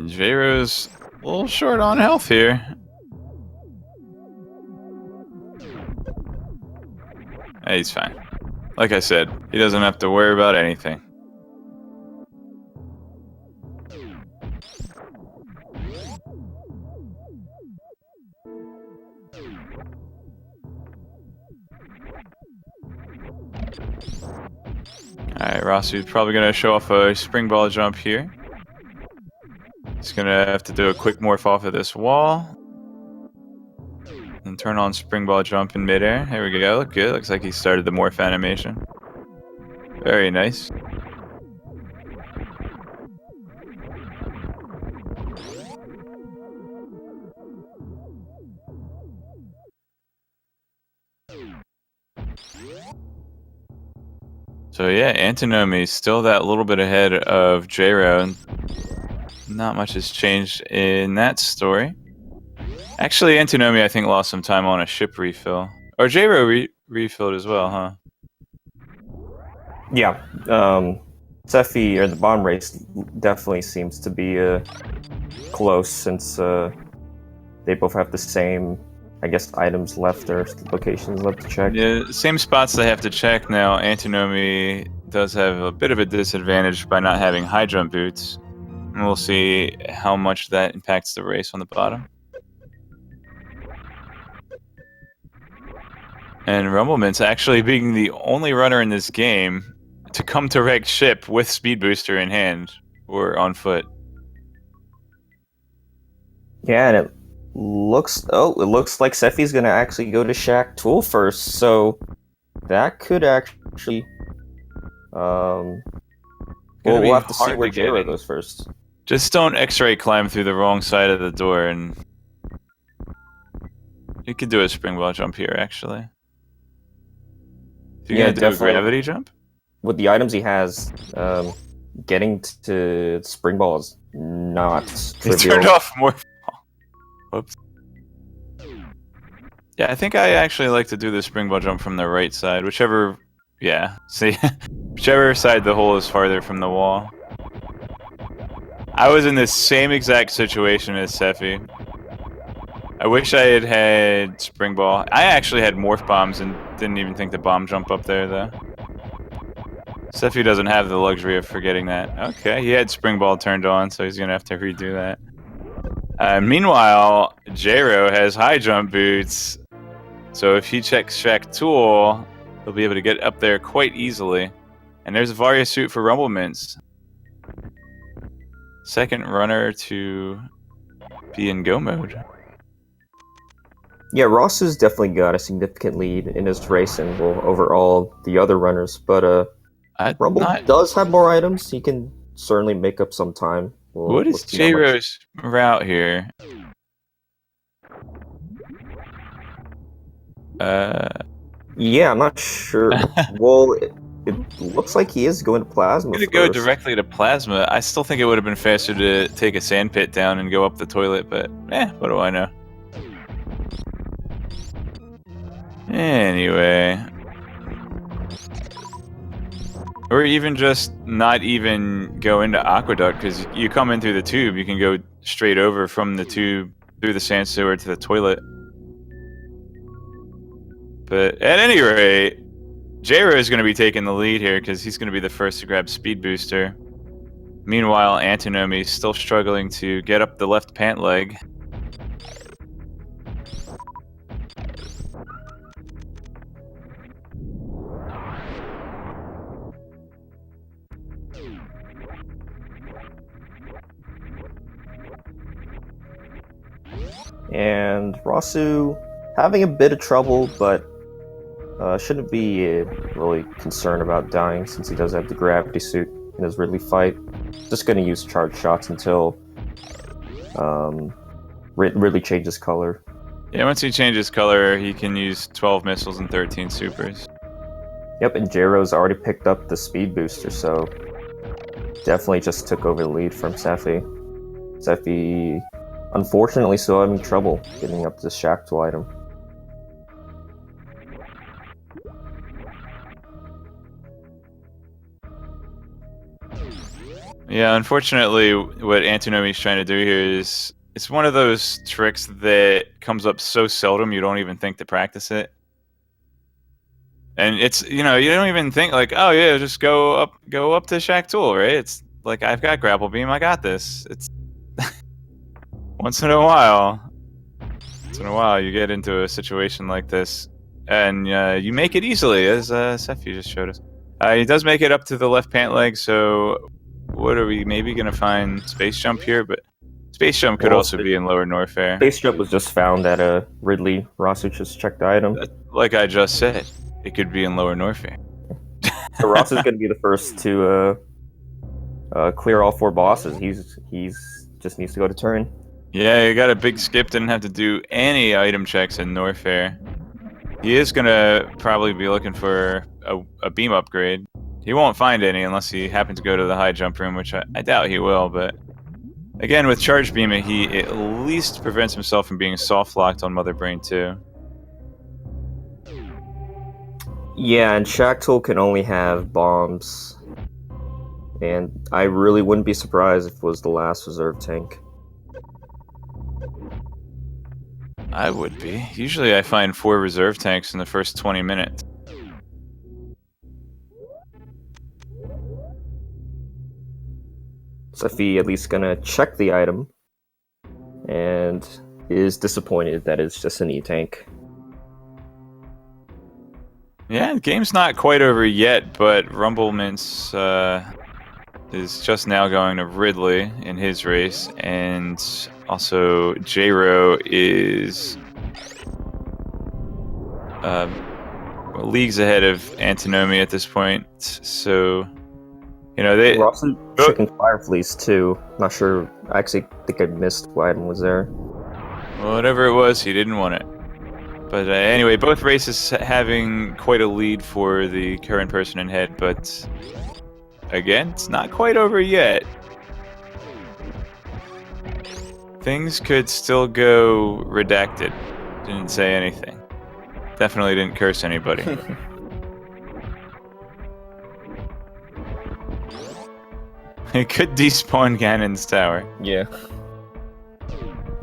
J-Rose a little short on health here. He's fine. Like I said, he doesn't have to worry about anything. Alright, Rossu's probably going to show off a spring ball jump here. He's going to have to do a quick morph off of this wall. And turn on spring ball jump in midair. There we go. Look good. Looks like he started the morph animation. Very nice. So yeah, Antinomy still that little bit ahead of J-Ro. Not much has changed in that story. Actually, Antinomy, I think, lost some time on a ship refill. Or J-Ro refilled as well, huh? Yeah. Sephi, or the bomb race, definitely seems to be close since they both have the same, I guess, items left or locations left to check. Yeah, same spots they have to check now. Antinomy does have a bit of a disadvantage by not having high jump boots. And we'll see how much that impacts the race on the bottom. And Rumbleminze actually being the only runner in this game to come to wreck ship with speed booster in hand or on foot. Yeah, and it looks like Sephi's gonna actually go to Shack Tool first, so that could actually we'll have to see where J-Ro goes first. Just don't X-ray climb through the wrong side of the door, and you could do a spring ball jump here actually. You're gonna do a gravity jump? With the items he has, getting to spring ball is not trivial. He turned off more. Whoops. Yeah, I think I actually like to do the spring ball jump from the right side, whichever. Yeah, see, whichever side the hole is farther from the wall. I was in the same exact situation as Sephi. I wish I had had spring ball. I actually had morph bombs and didn't even think to bomb jump up there though. Sephi doesn't have the luxury of forgetting that. Okay, he had spring ball turned on, so he's gonna have to redo that. Meanwhile, J-Ro has high jump boots, so if he checks Shack Tool, he'll be able to get up there quite easily. And there's a Varia suit for Rumbleminze. Second runner to be in go mode. Yeah, Rossu's definitely got a significant lead in his race and will overall the other runners, but Rumble does have more items. He can certainly make up some time. What is J-Ro's route here? Yeah, I'm not sure. Well, it looks like he is going to Plasma. I'm gonna go directly to Plasma. I still think it would have been faster to take a sand pit down and go up the toilet, but what do I know? Anyway. Or even just not even go into Aqueduct, because you come in through the tube, you can go straight over from the tube through the sand sewer to the toilet. But at any rate, J-Ro is going to be taking the lead here because he's going to be the first to grab Speed Booster. Meanwhile, Antinomy is still struggling to get up the left pant leg. And Rossu having a bit of trouble, but shouldn't be really concerned about dying since he does have the gravity suit in his Ridley fight. Just going to use charge shots until Ridley changes color. Yeah, once he changes color, he can use 12 missiles and 13 supers. Yep, and J-Ro's already picked up the speed booster, so definitely just took over the lead from Sephi. Sephi, unfortunately, still having trouble getting up this Shack Tool item. Yeah, unfortunately, what Antinomy is trying to do here is it's one of those tricks that comes up so seldom you don't even think to practice it. And it's you don't even think like, oh yeah, just go up to Shack Tool, right? It's like I've got grapple beam, I got this. It's once in a while you get into a situation like this, and you make it easily, as Sephi just showed us. He does make it up to the left pant leg, so what are we maybe gonna find space jump here? But space jump could also be in lower Norfair. Space jump was just found at a Ridley. Rossu just checked the item. Like I just said, it could be in lower Norfair. So Ross is going to be the first to clear all 4 bosses. He's just needs to go to turn. Yeah, you got a big skip. Didn't have to do any item checks in Norfair. He is gonna probably be looking for a beam upgrade. He won't find any unless he happens to go to the high jump room, which I doubt he will. But again, with charge beam, he at least prevents himself from being soft locked on Mother Brain 2. Yeah, and Shack Tool can only have bombs. And I really wouldn't be surprised if it was the last reserve tank. I would be. Usually I find 4 reserve tanks in the first 20 minutes. Sephi at least gonna check the item. And is disappointed that it's just an E-tank. Yeah, the game's not quite over yet, but Rumbleminze is just now going to Ridley in his race, and also J-Ro is leagues ahead of Antinomy at this point. So, We're also checking Fire Fleece too. Not sure. I actually think I missed what item was there. Well, whatever it was, he didn't want it. But anyway, both races having quite a lead for the current person in head, but again, it's not quite over yet. Things could still go redacted. Didn't say anything. Definitely didn't curse anybody. It could despawn Ganon's tower. Yeah.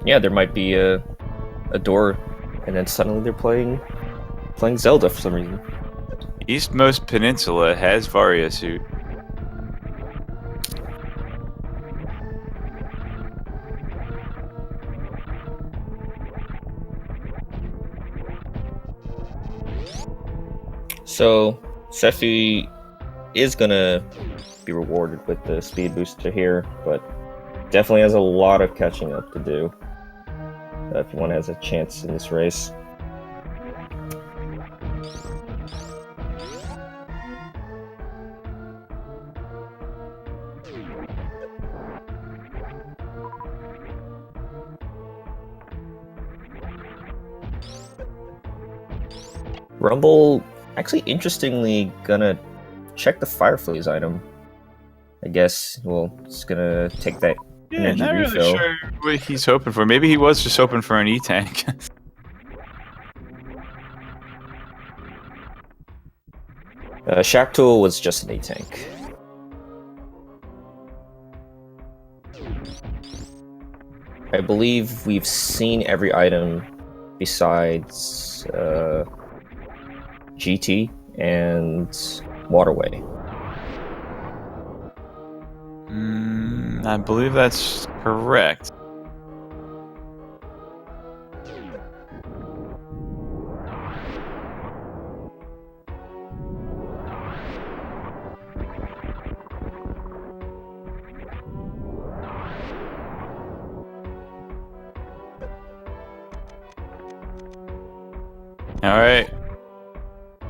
Yeah, there might be a door, and then suddenly they're playing Zelda for some reason. Eastmost Peninsula has Varia suit. So, Sephi is gonna be rewarded with the speed booster here, but definitely has a lot of catching up to do if one has a chance in this race. Rumble, actually, interestingly, gonna check the Fireflies item. I guess, well, it's gonna take that energy not refill. really sure what he's hoping for. Maybe he was just hoping for an E-tank. Shack Tool was just an E-tank. I believe we've seen every item besides GT and Waterway. I believe that's correct. Alright.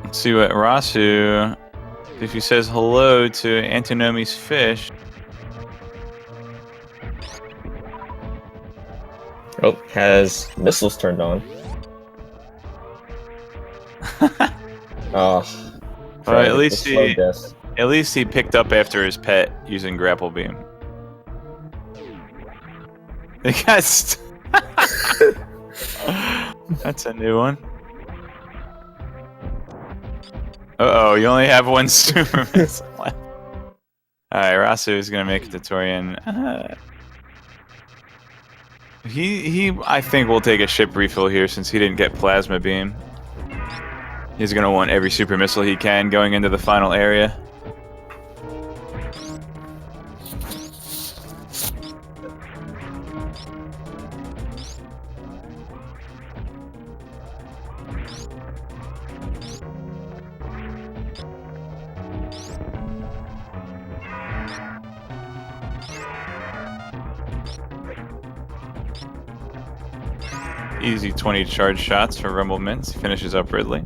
Let's see what Rossu, if he says hello to Antinomy's fish. Oh, has missiles turned on. Oh. Well, at least he picked up after his pet using grapple beam. They got That's a new one. Uh-oh, you only have one super missile left. Alright, Rossu is gonna make it to Torian. He I think will take a ship refill here since he didn't get plasma beam. He's gonna want every super missile he can going into the final area. Easy 20 charge shots for Rumbleminze. Finishes up Ridley.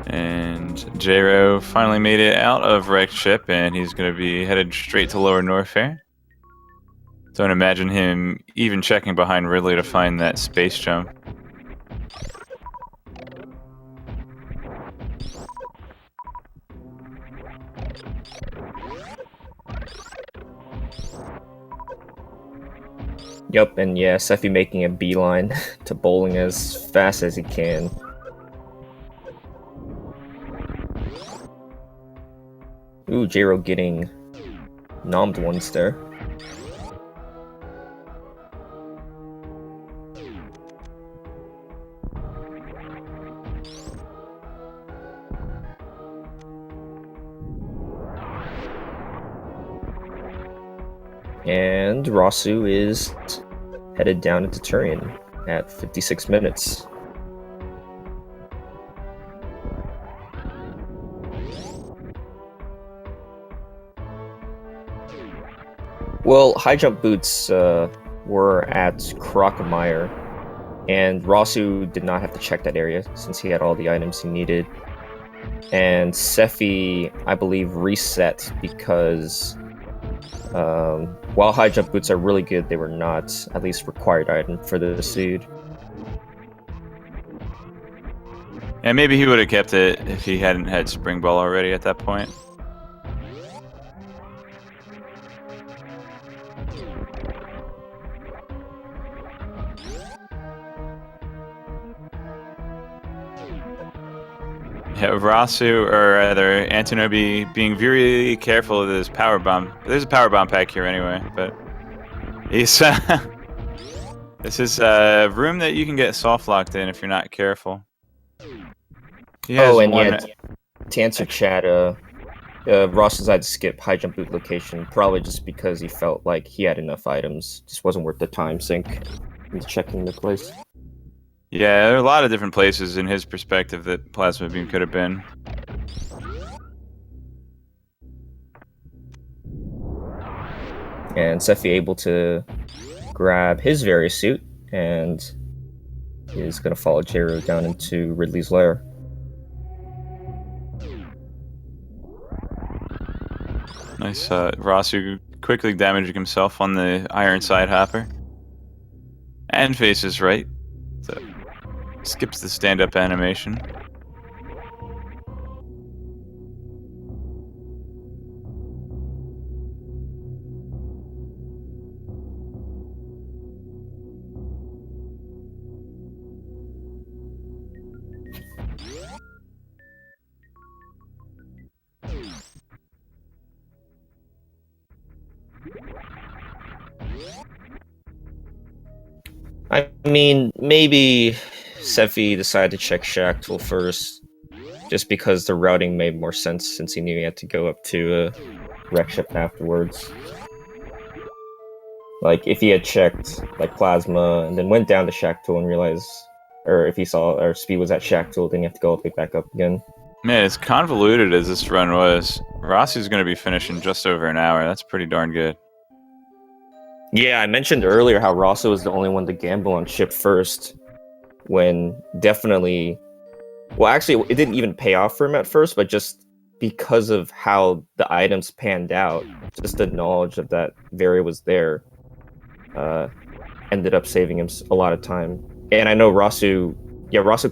And J-Ro finally made it out of wrecked ship, and he's going to be headed straight to Lower Norfair. Don't imagine him even checking behind Ridley to find that space jump. Yup, and yeah, Sephi making a beeline to bowling as fast as he can. Ooh, J-Ro getting nommed once there. And Rossu is headed down into Turian at 56 minutes. Well, high jump boots were at Ranomizer, and Rossu did not have to check that area since he had all the items he needed. And Sephi, I believe, reset because while high jump boots are really good, they were not at least required item for the suit. And maybe he would have kept it if he hadn't had Spring Ball already at that point. Yeah, Rossu, or rather Antinomy, being very careful of this power bomb. There's a power bomb pack here anyway, but he's this is a room that you can get soft locked in if you're not careful. Oh, and yeah, to answer chat, Ross decided to skip high jump boot location, probably just because he felt like he had enough items. Just wasn't worth the time sink into checking the place. Yeah, there are a lot of different places in his perspective that Plasma Beam could have been. And Sephi able to grab his various suit, and is going to follow J-Ro down into Ridley's lair. Nice, Rossu quickly damaging himself on the Iron Side Hopper. And faces right. So skips the stand-up animation. I mean, maybe Sephi decided to check Shackel first, just because the routing made more sense since he knew he had to go up to Wreck Ship afterwards. Like, if he had checked, like, Plasma, and then went down to Shackel and realized, or if he saw, or Speed was at Shackel, then you have to go all the way back up again. Man, as convoluted as this run was, Rossi's going to be finishing just over an hour. That's pretty darn good. Yeah, I mentioned earlier how Rosso was the only one to gamble on ship first, when definitely... Well, actually, it didn't even pay off for him at first, but just because of how the items panned out, just the knowledge of that Vari was there, ended up saving him a lot of time. And I know Rossu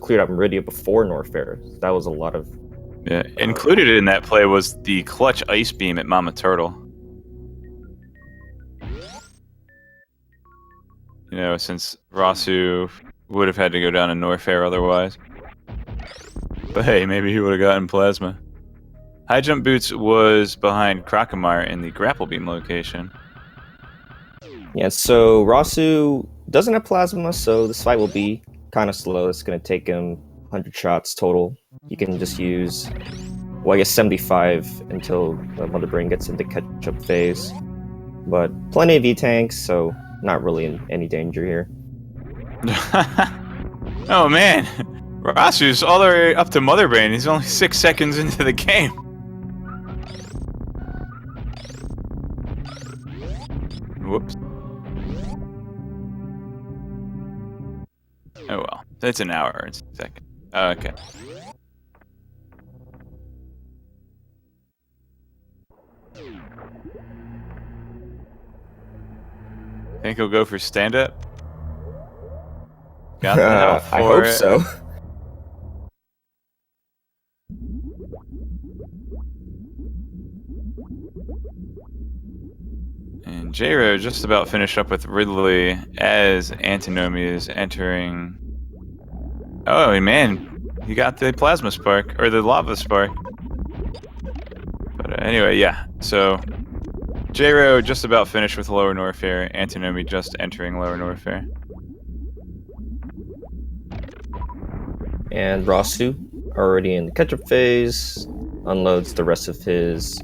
cleared out Maridia before Norfair. So that was a lot of... Yeah, included in that play was the clutch Ice Beam at Mama Turtle. You know, since Rossu would have had to go down to Norfair otherwise. But hey, maybe he would have gotten Plasma. High jump boots was behind Crocomire in the grapple beam location. Yeah, so Rossu doesn't have plasma, so this fight will be kind of slow. It's going to take him 100 shots total. You can just use, well, I guess 75 until the Mother Brain gets into catch-up phase. But plenty of V-tanks, so not really in any danger here. Oh man, Rossu's all the way up to Mother Brain. He's only 6 seconds into the game. Whoops. Oh well, that's an hour and a second. Okay. Think he'll go for stand-up? Got the health for I hope it. so. And J-Ro just about finished up with Ridley as Antinomy is entering. Oh man, he got the plasma spark or the lava spark. But anyway, yeah. So J-Ro just about finished with Lower Norfair. Antinomy just entering Lower Norfair. And Rossu, already in the catch-up phase, unloads the rest of his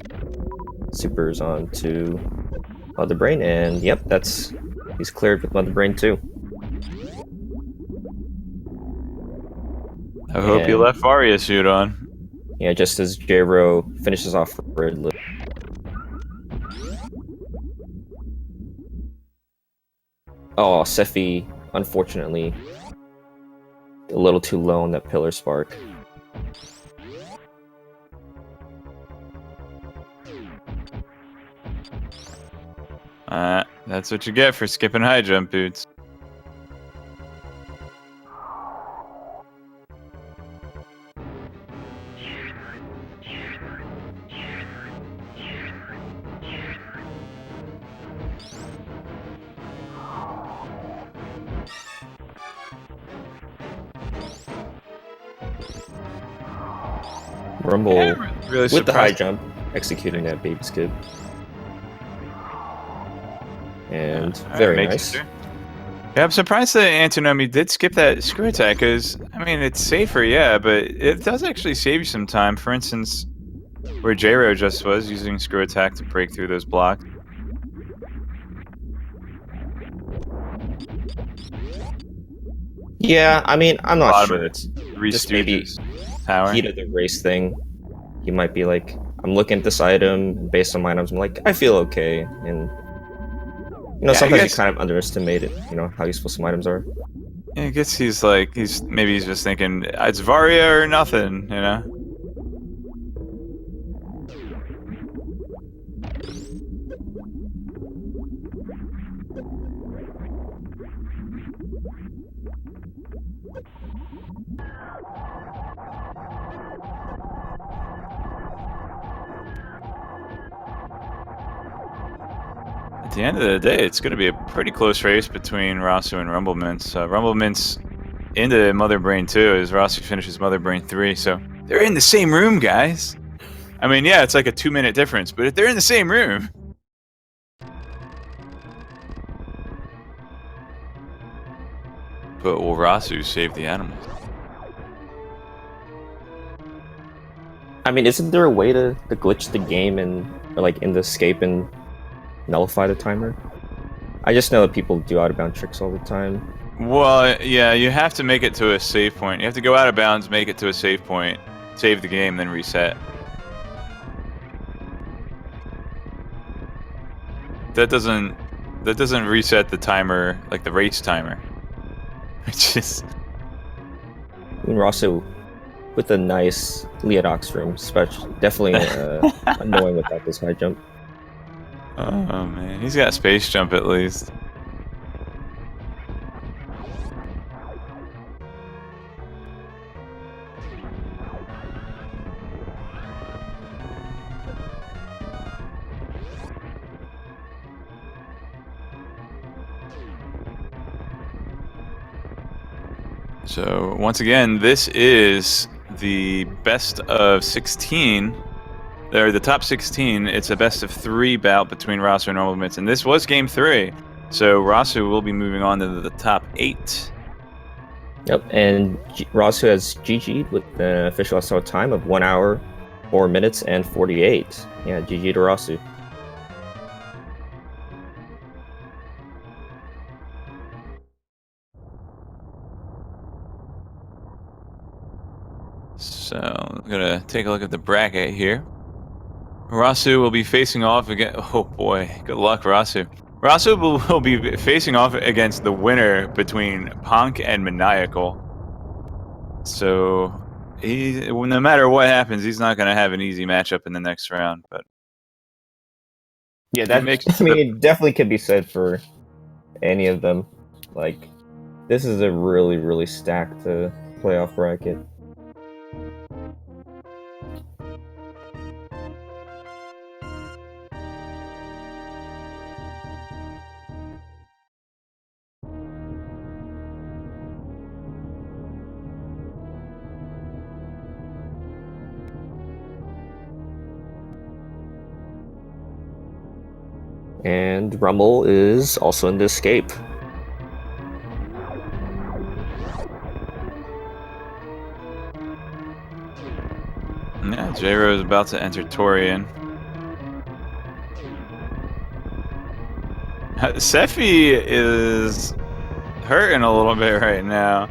supers onto Mother Brain, and yep, he's cleared with Mother Brain too. I hope you left Varia suit on. Yeah, just as J-Ro finishes off Ridley. Oh, Sephi, unfortunately, a little too low on that pillar spark. That's what you get for skipping high jump boots. Rumble Really with the high jump, executing that baby skip. And very nice. Yeah, I'm surprised that Antinomy did skip that screw attack, because, I mean, it's safer, yeah, but it does actually save you some time. For instance, where J-Ro just was, using screw attack to break through those blocks. Yeah, I mean, I'm not sure. It's just maybe power. Heat of the race thing. You might be like, I'm looking at this item, and based on my items, I'm like, I feel okay, and you know, sometimes you kind of underestimate it, you know, how useful some items are. Yeah, I guess he's just thinking, it's Varia or nothing, you know? At the end of the day, it's going to be a pretty close race between Rossu and Rumbleminze. Rumbleminze into Mother Brain 2 as Rossu finishes Mother Brain 3, so they're in the same room, guys. I mean, yeah, it's like a 2-minute difference, but they're in the same room. But will Rossu save the animals? I mean, isn't there a way to glitch the game and, or like, in the escape and nullify the timer? I just know that people do out-of-bound tricks all the time. Well, yeah, you have to make it to a save point. You have to go out of bounds, make it to a save point, save the game, then reset. That doesn't reset the timer, like the race timer. It's just... I mean, Rossu with a nice Leodox room, definitely annoying without this high jump. Oh man, he's got space jump at least. So once again, this is the best of 16 the top 16. It's a best of 3 bout between Rossu and Rumbleminze, and this was game 3. So Rossu will be moving on to the top 8. Yep, and Rossu has GG'd with an official SO time of 1 hour, 4 minutes, and 48. Yeah, GG to Rossu. So I'm gonna take a look at the bracket here. Rossu will be facing off against. Oh boy, good luck, Rossu. Rossu will be facing off against the winner between Ponk and Maniacal. So no matter what happens, he's not gonna have an easy matchup in the next round. But yeah, that I mean, it definitely could be said for any of them. Like, this is a really, really stacked playoff bracket. And Rumble is also in the escape. Yeah, J-Ro is about to enter Torian. Sephi is hurting a little bit right now.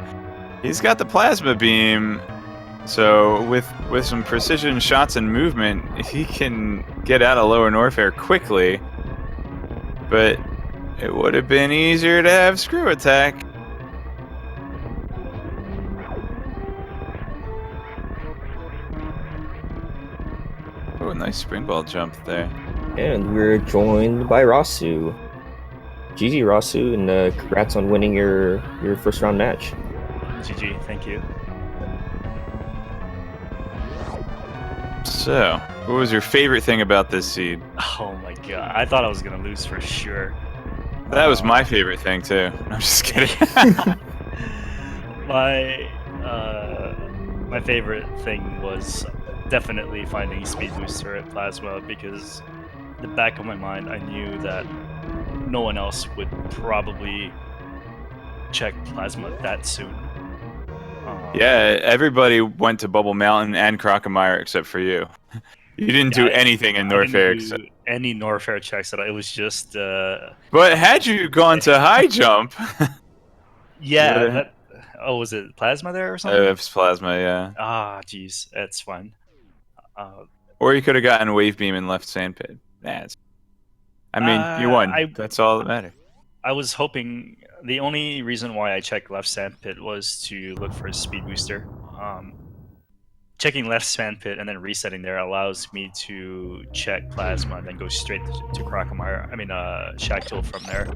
He's got the plasma beam, so with some precision shots and movement, he can get out of Lower Norfair quickly. But it would have been easier to have Screw Attack. Oh, a nice springball jump there. And we're joined by Rossu. GG Rossu, and congrats on winning your first round match. GG, thank you. So, what was your favorite thing about this seed? Oh my god, I thought I was gonna lose for sure. That was my favorite thing too. I'm just kidding. My favorite thing was definitely finding Speed Booster at Plasma, because in the back of my mind I knew that no one else would probably check Plasma that soon. Yeah, everybody went to Bubble Mountain and Ranomizer except for you. You didn't do anything in Norfair. I didn't do any Norfair checks at all. It was just. But had you gone to high jump? Yeah. Was it Plasma there or something? It was Plasma, yeah. Ah, jeez, that's fun. Or you could have gotten Wave Beam and left Sandpit. I mean, you won. That's all that matters. I was hoping. The only reason why I checked left Sandpit was to look for a Speed Booster. Checking left Sandpit and then resetting there allows me to check Plasma and then go straight to Ranomizer. I mean, Shactil from there.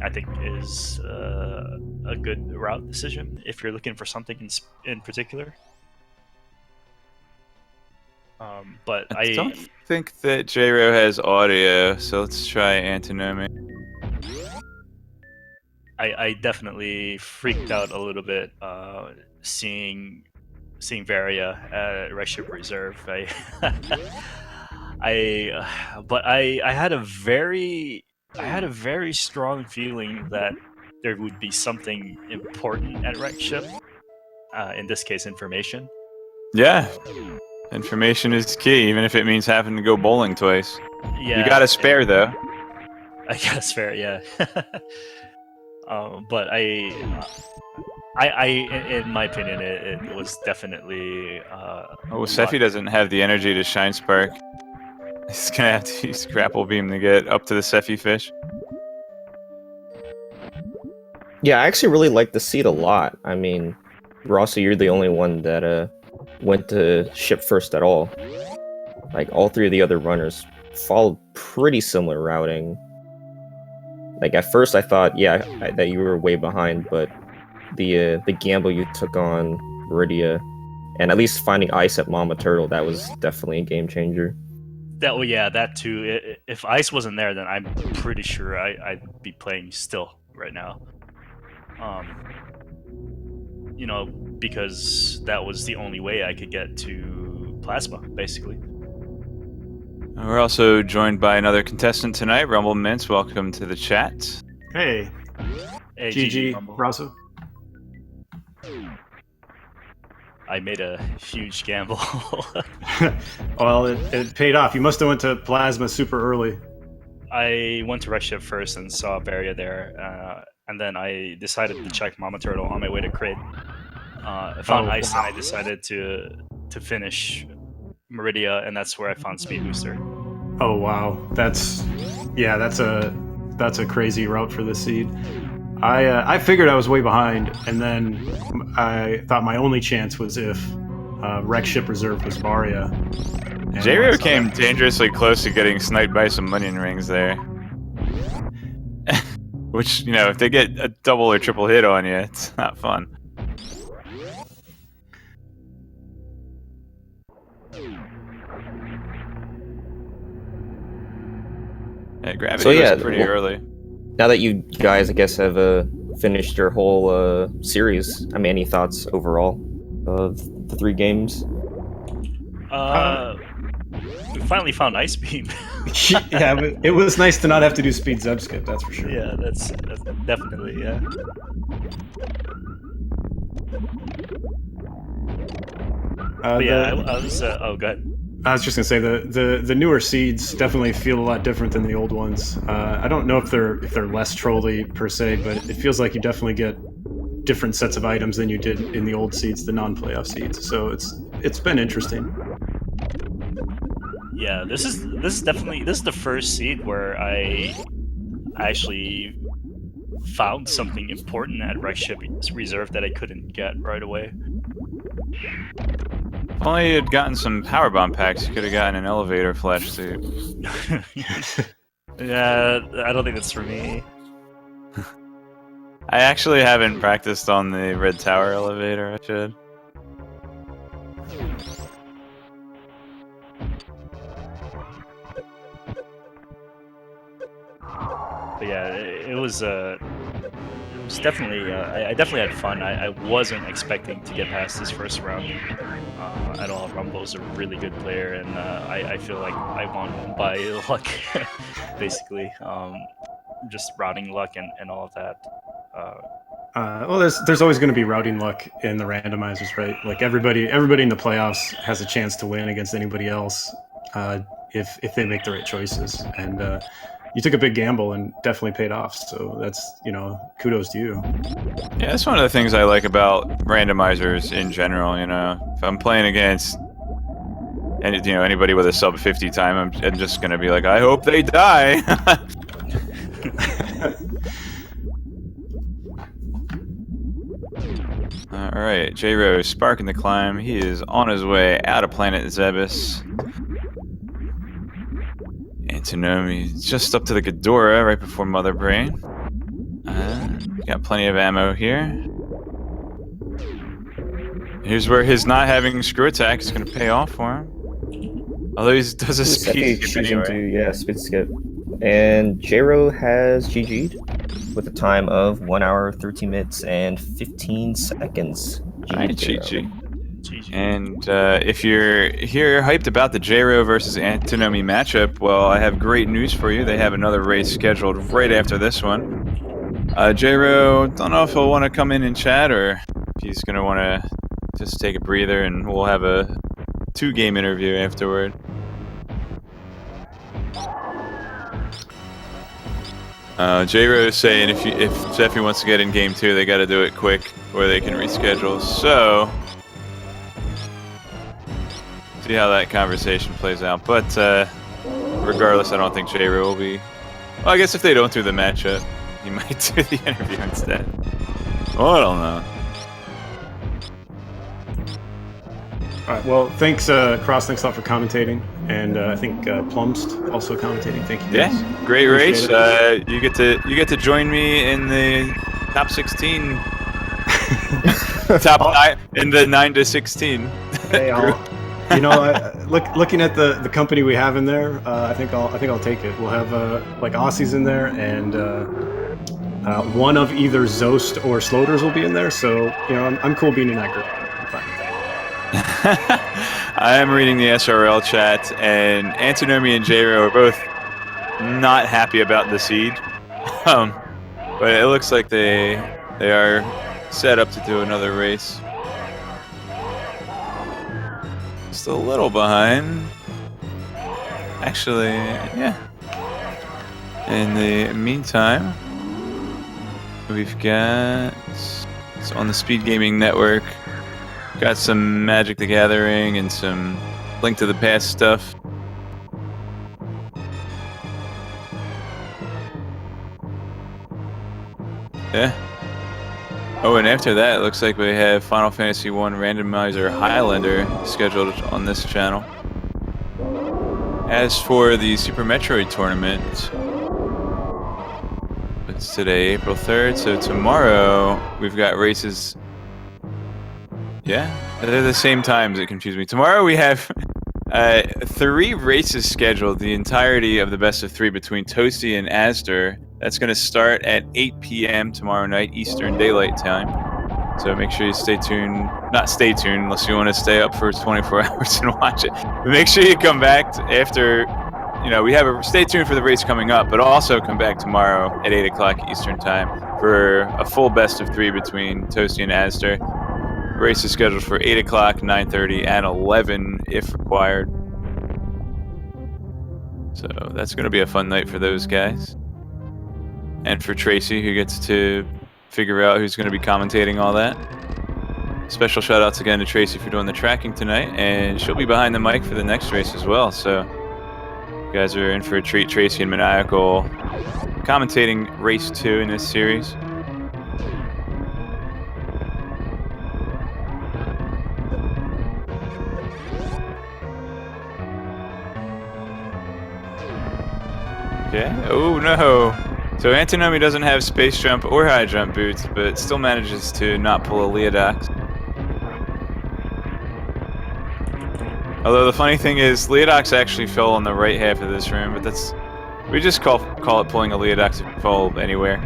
I think is a good route decision if you're looking for something in particular. But I don't think that J-Ro has audio, so let's try Antinomy. I definitely freaked out a little bit seeing Varia at Red Ship Reserve. But I had a very strong feeling that there would be something important at Red Ship. In this case, information. Yeah. Information is key, even if it means having to go bowling twice. Yeah. You got a spare, though. I got a spare, yeah. But in my opinion, it was definitely. Sephi doesn't have the energy to Shine Spark. He's gonna have to use Grapple Beam to get up to the Sephi fish. Yeah, I actually really like the seed a lot. I mean, Rossu, you're the only one that went to ship first at all. Like, all three of the other runners followed pretty similar routing. Like, at first I thought, that you were way behind, but the gamble you took on Maridia, and at least finding ice at Mama Turtle, that was definitely a game changer. That too. If ice wasn't there, then I'm pretty sure I'd be playing still right now. Because that was the only way I could get to Plasma, basically. We're also joined by another contestant tonight, Rumbleminze. Welcome to the chat. Hey, Hey, GG, Rumble. Rossu. I made a huge gamble. Well, it paid off. You must have went to Plasma super early. I went to Redshift first and saw Varia there, and then I decided to check Mama Turtle on my way to Crit. I found Ice, and I decided to finish Maridia, and that's where I found Speed Booster. Oh wow, that's a crazy route for the seed. I figured I was way behind, and then I thought my only chance was if Wreck Ship Reserve was Varia. J-Ro came dangerously close to getting sniped by some Onion Rings there. Which, you know, if they get a double or triple hit on you, it's not fun. Yeah, Gravity was pretty early. Now that you guys, I guess, have finished your whole series, I mean, any thoughts overall of the 3 games? We finally found Ice Beam. Yeah, but it was nice to not have to do speed zub skip, that's for sure. Yeah, that's definitely, yeah. But yeah, I was. Oh, go ahead. I was just gonna say the newer seeds definitely feel a lot different than the old ones. I don't know if they're less trolly per se, but it feels like you definitely get different sets of items than you did in the old seeds, the non-playoff seeds. So it's been interesting. Yeah, this is the first seed where I actually found something important at Wreck Ship Reserve that I couldn't get right away. If only you had gotten some power bomb packs, you could have gotten an elevator flash suit. Yeah, I don't think that's for me. I actually haven't practiced on the Red Tower elevator. I should. But yeah, it was definitely. I definitely had fun. I wasn't expecting to get past this first round at all. Rumble's a really good player, and I feel like I won by luck, basically. Just routing luck and all of that. Well, there's always going to be routing luck in the randomizers, right? Like everybody in the playoffs has a chance to win against anybody else if they make the right choices. And you took a big gamble and definitely paid off. So that's, kudos to you. Yeah, that's one of the things I like about randomizers in general. If I'm playing against anybody with a sub 50 time, I'm just gonna be like, I hope they die. Alright, J-Ro sparking the climb. He is on his way out of planet Zebus. Antinomy just up to the Ghidorah right before Mother Brain. Got plenty of ammo here. Here's where his not having screw attack is going to pay off for him. Although he does a speed skip anyway. Yeah, speed skip. And J-Ro has GG'd with a time of 1 hour, 13 minutes, and 15 seconds. GG. And if you're here hyped about the J-Ro versus Antinomy matchup, well, I have great news for you. They have another race scheduled right after this one. J-Ro, don't know if he'll want to come in and chat or if he's going to want to just take a breather, and we'll have a 2-game interview afterward. J-Ro is saying if Zephy wants to get in game 2, they got to do it quick or they can reschedule. So, see how that conversation plays out. But regardless, I don't think J-Ro will be. Well, I guess if they don't do the matchup, he might do the interview instead. Oh, I don't know. All right. Well, thanks, Cross. Thanks a lot for commentating, and I think Plumst also commentating. Thank you. Guys. Yeah, great race. You get to join me in the top 16. Top 9 in the 9 to 16. Hey, looking at the company we have in there, I think I'll take it. We'll have like Aussies in there, and one of either Zost or Sloters will be in there. So I'm cool being in that group. I'm fine with that. I am reading the SRL chat, and Antinomy and J-Ro are both not happy about the seed. But it looks like they are set up to do another race. Just a little behind. Actually, yeah. In the meantime, we've got, so on the Speed Gaming Network, got some Magic the Gathering and some Link to the Past stuff. Yeah. Oh, and after that, it looks like we have Final Fantasy 1 Randomizer Highlander scheduled on this channel. As for the Super Metroid tournament, it's today, April 3rd, so tomorrow we've got races. Yeah, they're the same times, it confused me. Tomorrow we have 3 races scheduled, the entirety of the best of 3 between Toasty and Astor. That's going to start at 8 p.m. tomorrow night, Eastern Daylight Time. So make sure you stay tuned. Not stay tuned unless you want to stay up for 24 hours and watch it. But make sure you come back after, we have stay tuned for the race coming up, but also come back tomorrow at 8 o'clock Eastern Time for a full best of 3 between Toasty and Astor. Race is scheduled for 8 o'clock, 9:30, and 11 if required. So that's going to be a fun night for those guys. And for Tracy, who gets to figure out who's going to be commentating all that. Special shout outs again to Tracy for doing the tracking tonight, and she'll be behind the mic for the next race as well. So you guys are in for a treat. Tracy and Maniacal commentating race 2 in this series. Okay. Oh no. So Antinomy doesn't have space jump or high jump boots, but still manages to not pull a Leodox. Although the funny thing is, Leodox actually fell on the right half of this room, but we just call it pulling a Leodox if you fall anywhere.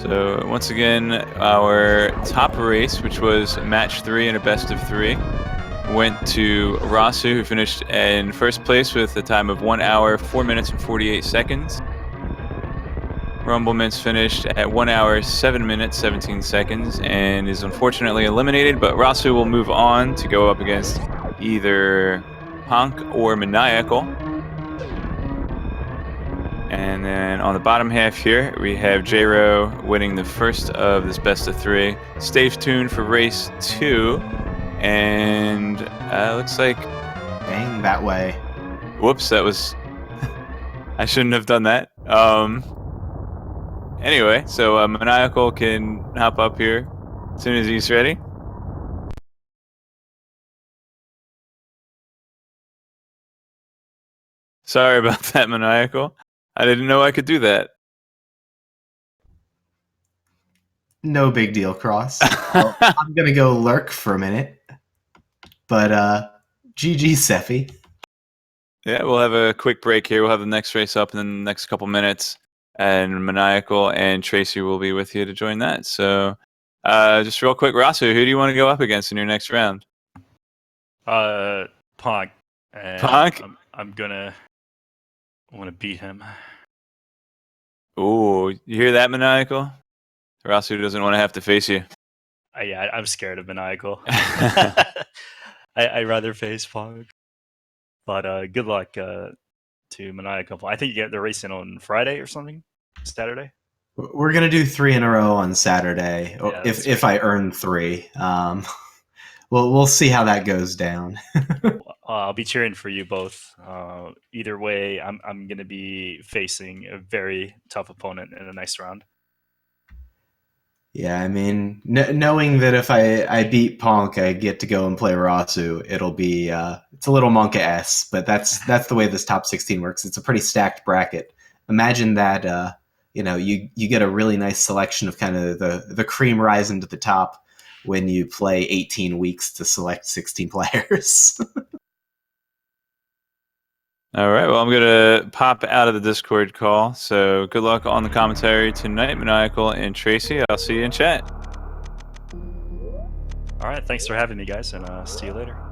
So once again, our top race, which was match 3 in a best of 3, went to Rossu, who finished in first place with a time of 1 hour, 4 minutes, and 48 seconds. Rumbleminze finished at 1 hour, 7 minutes, 17 seconds, and is unfortunately eliminated, but Rossu will move on to go up against either Honk or Maniacal. And then on the bottom half here, we have J-Ro winning the first of this best of 3. Stay tuned for race 2. And looks like... Dang, that way. Whoops, that was... I shouldn't have done that. Anyway, so Maniacal can hop up here as soon as he's ready. Sorry about that, Maniacal. I didn't know I could do that. No big deal, Cross. I'm gonna go lurk for a minute. But GG, Sephi. Yeah, we'll have a quick break here. We'll have the next race up in the next couple minutes. And Maniacal and Tracy will be with you to join that. So just real quick, Rossu, who do you want to go up against in your next round? Pog. Pog? I'm gonna want to beat him. Ooh, you hear that, Maniacal? Rossu doesn't want to have to face you. Yeah, I'm scared of Maniacal. I'd rather face Pog. But good luck to Maniacal. I think they're racing on Friday or something? Saturday? We're gonna do 3 in a row on Saturday, Yeah, if I earn 3. We'll see how that goes down. I'll be cheering for you both. Either way, I'm going to be facing a very tough opponent in the next round. Yeah, I mean, knowing that if I beat Ponk, I get to go and play Rossu, it'll be it's a little Monka-esque, but that's the way this top 16 works. It's a pretty stacked bracket. Imagine that you get a really nice selection of kind of the cream rising to the top when you play 18 weeks to select 16 players. All right. Well, I'm gonna pop out of the Discord call. So good luck on the commentary tonight, Maniacal and Tracy. I'll see you in chat. All right, thanks for having me, guys, and see you later.